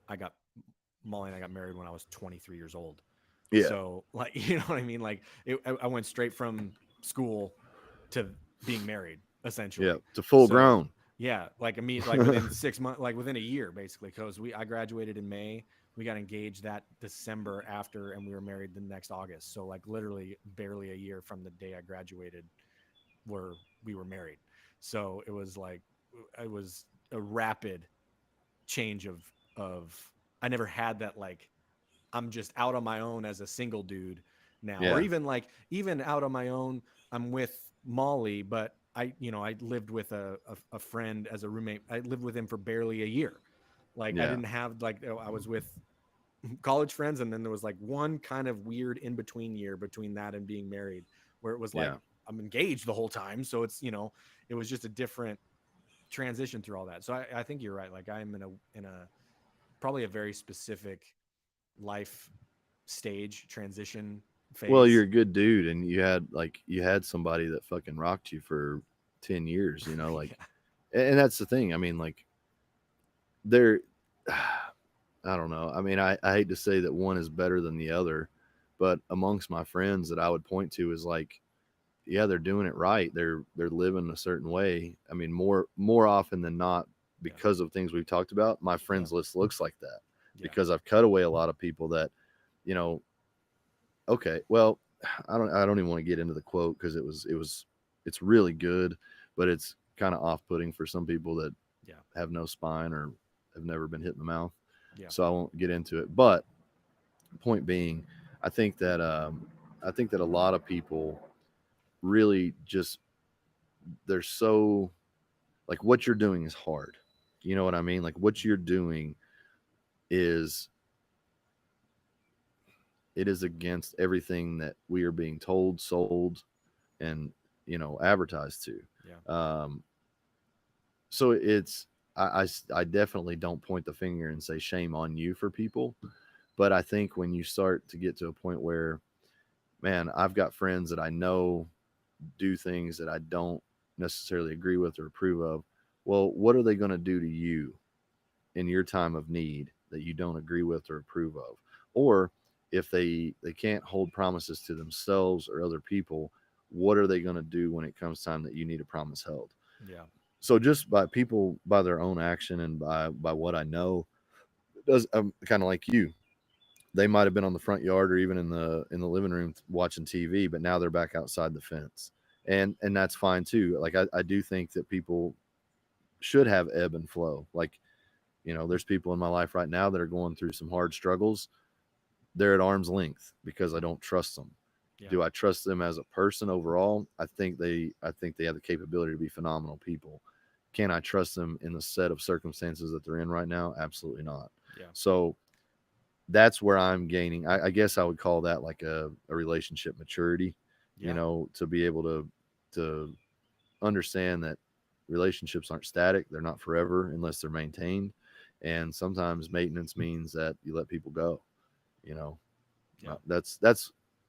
Speaker 1: I got, Molly and I got married when I was 23 years old.
Speaker 2: Yeah.
Speaker 1: So like, you know what I mean? Like I went straight from school to being married
Speaker 2: Yeah.
Speaker 1: essentially.
Speaker 2: To full
Speaker 1: So
Speaker 2: grown.
Speaker 1: yeah, like within 6 months, like within a year basically, because I graduated in May, we got engaged that December after, and we were married the next August. So like literally barely a year from the day I graduated, where we were married. So it was like it was a rapid change of I never had that like I'm just out on my own as a single dude now, or
Speaker 2: Yeah.
Speaker 1: even out on my own. I'm with Molly, but I lived with a friend as a roommate. I lived with him for barely a year. Like I
Speaker 2: Yeah.
Speaker 1: didn't have like I was with college friends, and then there was like one kind of weird in between year between that and being married, where it was like
Speaker 2: Yeah.
Speaker 1: I'm engaged the whole time. So it was just a different transition through all that. So I think you're right. Like I'm in a probably a very specific life stage transition
Speaker 2: Well, you're
Speaker 1: phase.
Speaker 2: a good dude and you had somebody that fucking rocked you for 10 years, you know, like
Speaker 1: Yeah.
Speaker 2: and that's the thing. I mean, like there I don't know. I mean, I hate to say that one is better than the other, but amongst my friends that I would point to is like, yeah, they're doing it right. They're living a certain way. I mean, more often than not,
Speaker 1: Yeah.
Speaker 2: because of things we've talked about, my
Speaker 1: Yeah.
Speaker 2: friends list looks like that
Speaker 1: Yeah.
Speaker 2: because I've cut away a lot of people that, you know, okay, well, I don't even want to get into the quote because it's really good, but it's kind of off putting for some people that
Speaker 1: Yeah.
Speaker 2: have no spine or have never been hit in the mouth.
Speaker 1: Yeah.
Speaker 2: So I won't get into it. But point being, I think that I think that a lot of people really just they're so like what you're doing is hard. You know what I mean? Like what you're doing is it is against everything that we are being told, sold, and advertised to.
Speaker 1: Yeah.
Speaker 2: Um, so it's I definitely don't point the finger and say shame on you for people, but I think when you start to get to a point where, man, I've got friends that I know do things that I don't necessarily agree with or approve of. Well, what are they going to do to you in your time of need that you don't agree with or approve of? Or if they can't hold promises to themselves or other people, what are they going to do when it comes time that you need a promise held?
Speaker 1: Yeah.
Speaker 2: So just by people by their own action and by what I know, it does kind of like you. They might have been on the front yard or even in the living room watching TV, but now they're back outside the fence, and that's fine too. Like I do think that people should have ebb and flow. Like there's people in my life right now that are going through some hard struggles. They're at arm's length because I don't trust them.
Speaker 1: Yeah.
Speaker 2: Do I trust them as a person overall? I think they have the capability to be phenomenal people. Can I trust them in the set of circumstances that they're in right now? Absolutely not.
Speaker 1: Yeah.
Speaker 2: So that's where I'm gaining. I guess I would call that like a relationship maturity,
Speaker 1: Yeah.
Speaker 2: to be able to understand that relationships aren't static. They're not forever unless they're maintained. And sometimes maintenance means that you let people go, you know.
Speaker 1: Yeah.
Speaker 2: That's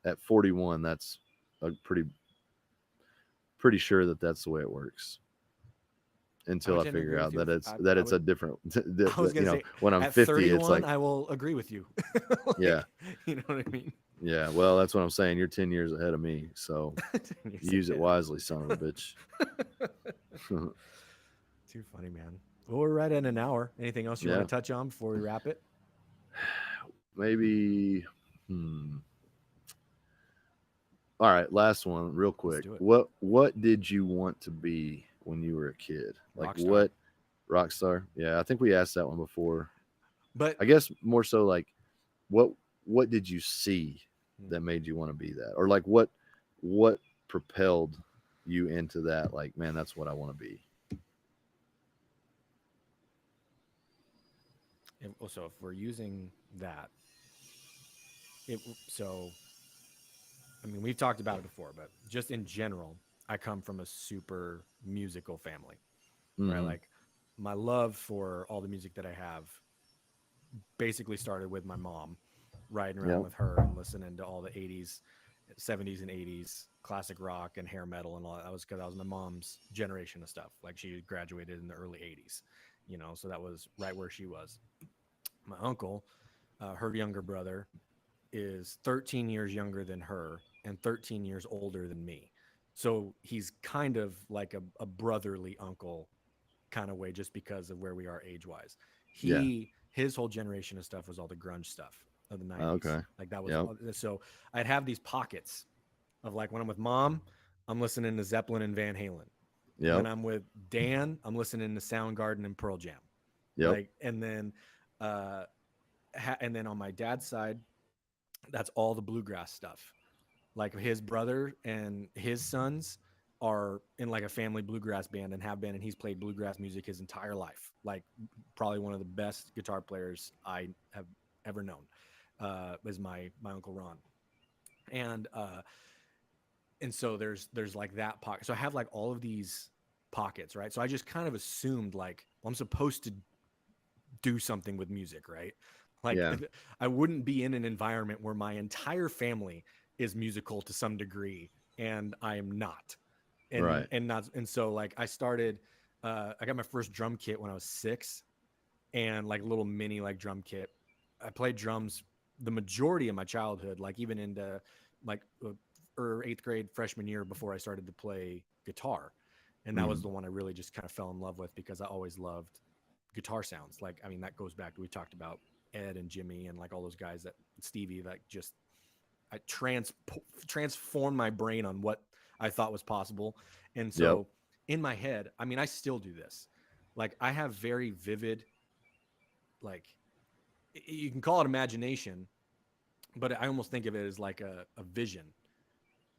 Speaker 2: at 41, that's a pretty sure that that's the way it works
Speaker 1: I
Speaker 2: until
Speaker 1: would
Speaker 2: I
Speaker 1: tend to
Speaker 2: figure
Speaker 1: agree with
Speaker 2: out
Speaker 1: you.
Speaker 2: that it's
Speaker 1: I
Speaker 2: a
Speaker 1: would.
Speaker 2: different
Speaker 1: I was gonna say
Speaker 2: when I'm
Speaker 1: at
Speaker 2: 50 it's
Speaker 1: 31,
Speaker 2: like
Speaker 1: I will agree with you.
Speaker 2: yeah.
Speaker 1: Like, you know what I mean?
Speaker 2: Yeah, well, that's what I'm saying. You're 10 years ahead of me, so
Speaker 1: 10 years
Speaker 2: use it
Speaker 1: ahead.
Speaker 2: wisely, son of a bitch.
Speaker 1: Too funny, man. Well, we're right at an hour. Anything else you want
Speaker 2: Yeah,
Speaker 1: to touch on before we wrap it?
Speaker 2: maybe. Hmm. All right, last one, real
Speaker 1: Let's
Speaker 2: quick.
Speaker 1: do it.
Speaker 2: What did you want to be when you were a kid? Like
Speaker 1: Rockstar.
Speaker 2: what rock star? Yeah, I think we asked that one before.
Speaker 1: But
Speaker 2: I guess more so like what what did you see
Speaker 1: hmm,
Speaker 2: that made you want to be that? Or like what propelled you into that like, man, that's what I want to be.
Speaker 1: so if we're using that, it so I mean we've talked about it before, but just in general, I come from a super musical family, right?
Speaker 2: Mhm.
Speaker 1: Like my love for all the music that I have basically started with my mom, riding around
Speaker 2: Yep.
Speaker 1: with her and listening to all the 80s, 70s and 80s classic rock and hair metal and all that. That was because that was my mom's generation of stuff. Like she graduated in the early 80s, so that was right where she was. My uncle, her younger brother, is 13 years younger than her and 13 years older than me. So he's kind of like a brotherly uncle kind of way just because of where we are age wise.
Speaker 2: Yeah.
Speaker 1: His whole generation of stuff was all the grunge stuff of the 90s.
Speaker 2: Okay.
Speaker 1: Like that was
Speaker 2: Yep.
Speaker 1: so I'd have these pockets of like when I'm with mom, I'm listening to Zeppelin and Van Halen. When
Speaker 2: Yep.
Speaker 1: I'm with Dan, I'm listening to Soundgarden and Pearl Jam.
Speaker 2: Yep.
Speaker 1: Like uh and then on my dad's side, that's all the bluegrass stuff. Like his brother and his sons are in like a family bluegrass band and have been, and he's played bluegrass music his entire life. Like probably one of the best guitar players I have ever known is my uncle Ron. And and so there's like that pocket. So I have like all of these pockets, right? So I just kind of assumed like, well, I'm supposed to do something with music, right? Like
Speaker 2: Yeah.
Speaker 1: I wouldn't be in an environment where my entire family is musical to some degree and I am not.
Speaker 2: Right.
Speaker 1: And not and so like I got my first drum kit when I was 6 and like a little mini like drum kit. I played drums the majority of my childhood, like even into like or 8th grade freshman year before I started to play guitar. And that was
Speaker 2: Mhm.
Speaker 1: the one I really just kind of fell in love with because I always loved guitar sounds. Like, I mean, that goes back to we talked about Ed and Jimmy and like all those guys that Stevie that just I transformed my brain on what I thought was possible. And
Speaker 2: Yep.
Speaker 1: so in my head, I mean, I still do this. Like I have very vivid, like you can call it imagination, but I almost think of it as like a vision,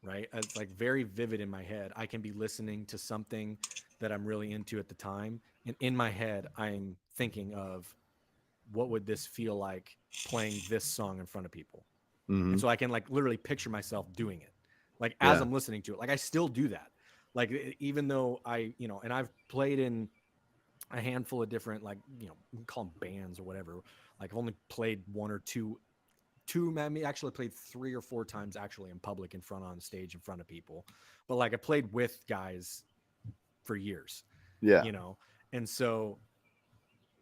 Speaker 1: right? It's like very vivid in my head. I can be listening to something that I'm really into at the time. And in my head, I'm thinking of what would this feel like playing this song in front of people. And
Speaker 2: Mhm.
Speaker 1: so I can like literally picture myself doing it, like as
Speaker 2: Yeah.
Speaker 1: I'm listening to it. Like I still do that. Like even though and I've played in a handful of different like you can call them bands or whatever. Like I've only played one or two maybe actually played 3 or 4 times actually in public in front on stage in front of people, but like I played with guys for years,
Speaker 2: Yeah.
Speaker 1: you know, and so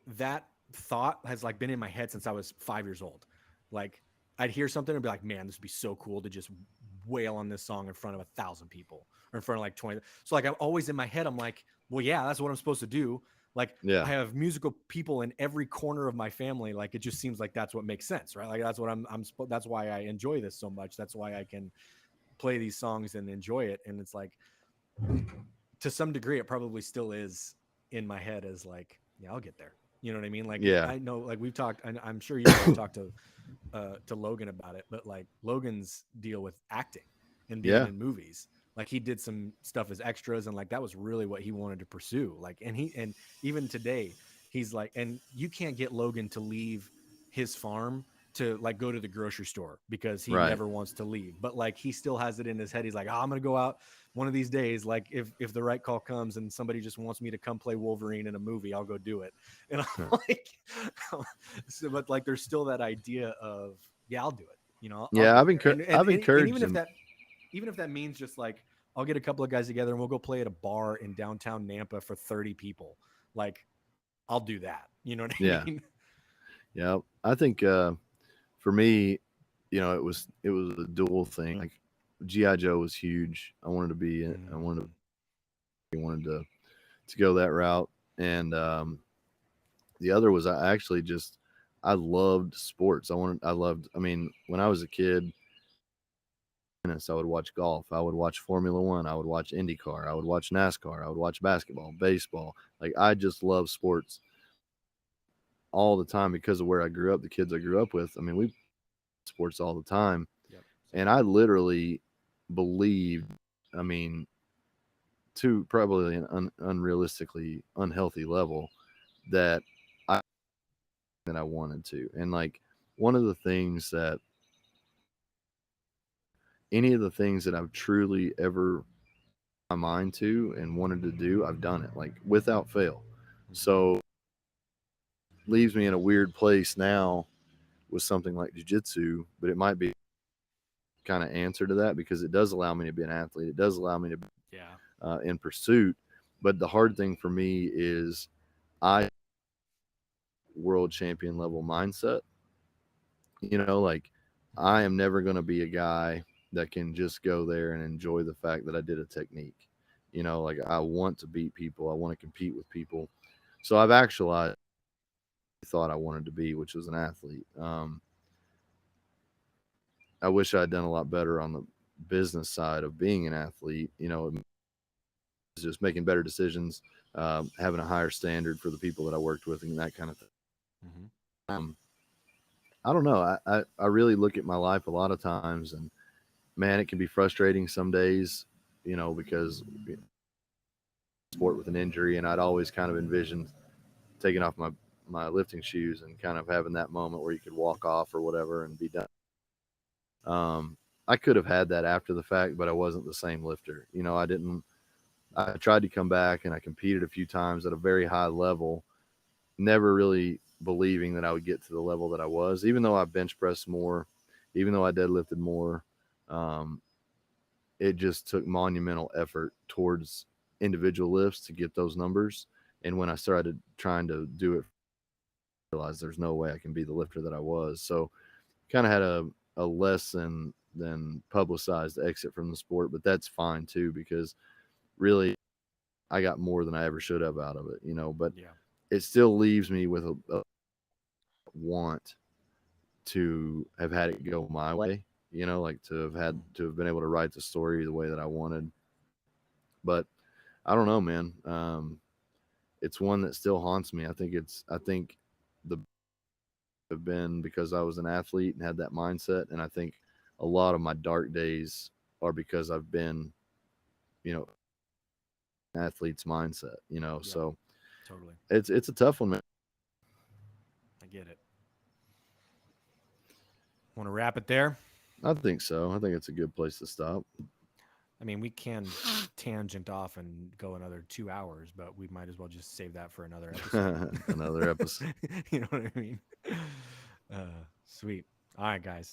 Speaker 1: that thought has like been in my head since I was 5 years old. Like I'd hear something and be like, man, this would be so cool to just wail on this song in front of 1,000 people or in front of like 20. So like I'm always in my head, I'm like, well, yeah, that's what I'm supposed to do. Like
Speaker 2: Yeah.
Speaker 1: I have musical people in every corner of my family. Like it just seems like that's what makes sense, right? Like that's what that's why I enjoy this so much. That's why I can play these songs and enjoy it. And it's like to some degree, it probably still is in my head as like, yeah, I'll get there. You know what I mean? Like
Speaker 2: Yeah.
Speaker 1: I know, like we've talked, and I'm sure you've probably talked to Logan about it, but like Logan's deal with acting and being
Speaker 2: Yeah.
Speaker 1: in movies, like he did some stuff as extras, and like that was really what he wanted to pursue. Like, and even today, he's like, and you can't get Logan to leave his farm to like go to the grocery store because he
Speaker 2: Right.
Speaker 1: never wants to leave, but like he still has it in his head. He's like, oh, I'm gonna go out one of these days. Like if the right call comes and somebody just wants me to come play Wolverine in a movie, I'll go do it. And I'm like, so, but like there's still that idea of yeah, I'll do it. I'll
Speaker 2: Yeah.
Speaker 1: get there. And and
Speaker 2: I've
Speaker 1: and, and
Speaker 2: encouraged
Speaker 1: even if
Speaker 2: him.
Speaker 1: that means just like I'll get a couple of guys together and we'll go play at a bar in downtown Nampa for 30 people. Like I'll do that. You know what I
Speaker 2: Yeah.
Speaker 1: mean?
Speaker 2: Yeah. I think for me, it was a dual thing. Like GI Joe was huge. I wanted to be in,
Speaker 1: Mm,
Speaker 2: I wanted to go that route, and the other was I actually just I loved sports. I loved. I mean, when I was a kid, tennis, I would watch golf, I would watch Formula One, I would watch IndyCar, I would watch NASCAR, I would watch basketball, baseball. Like I just love sports all the time because of where I grew up, the kids I grew up with. I mean, we sports all the time.
Speaker 1: Yep.
Speaker 2: And
Speaker 1: Same.
Speaker 2: I literally believed, I mean, to probably an unrealistically unhealthy level, that I that I wanted to. And like one of the things that any of the things that I've truly ever my mind to and wanted to do, I've done it like without fail.
Speaker 1: Hmm.
Speaker 2: So leaves me in a weird place now with something like jujitsu, but it might be kind of answer to that because it does allow me to be an athlete. It does allow me to be
Speaker 1: Yeah.
Speaker 2: in pursuit. But the hard thing for me is I world champion level mindset. You know, like I
Speaker 1: Hmm.
Speaker 2: am never going to be a guy that can just go there and enjoy the fact that I did a technique. You know, like I want to beat people. I want to compete with people. So I've actualized thought I wanted to be, which was an athlete. I wish I had done a lot better on the business side of being an athlete. You know, just making better decisions, having a higher standard for the people that I worked with, and that kind of thing.
Speaker 1: Hmm.
Speaker 2: Um, I don't know. I really look at my life a lot of times, and man, it can be frustrating some days, you know, because sport with an injury, and I'd always kind of envisioned taking off my lifting shoes and kind of having that moment where you could walk off or whatever and be done. I could have had that after the fact, but I wasn't the same lifter. You know, I didn't. I tried to come back and I competed a few times at a very high level, never really believing that I would get to the level that I was, even though I bench pressed more, even though I deadlifted more. Um, it just took monumental effort towards individual lifts to get those numbers. And when I started trying to do it, I realized there's no way I can be the lifter that I was. So kind of had a less than publicized exit from the sport, but that's fine too, because really I got more than I ever should have out of it, you know, but
Speaker 1: Yeah.
Speaker 2: it still leaves me with a want to have had it go my way, you know, like
Speaker 1: Hmm.
Speaker 2: to have been able to write the story the way that I wanted. But I don't know, man. It's one that still haunts me. I think the have been because I was an athlete and had that mindset, and I think a lot of my dark days are because I've been, you know, athlete's mindset, you know.
Speaker 1: Yep.
Speaker 2: So
Speaker 1: Totally.
Speaker 2: it's a tough one, man.
Speaker 1: I get it. Want to wrap it there?
Speaker 2: I think so. I think it's a good place to stop.
Speaker 1: I mean, we can tangent off and go another 2 hours, but we might as well just save that for another episode.
Speaker 2: Another episode.
Speaker 1: You know what I mean? Sweet. All right, guys.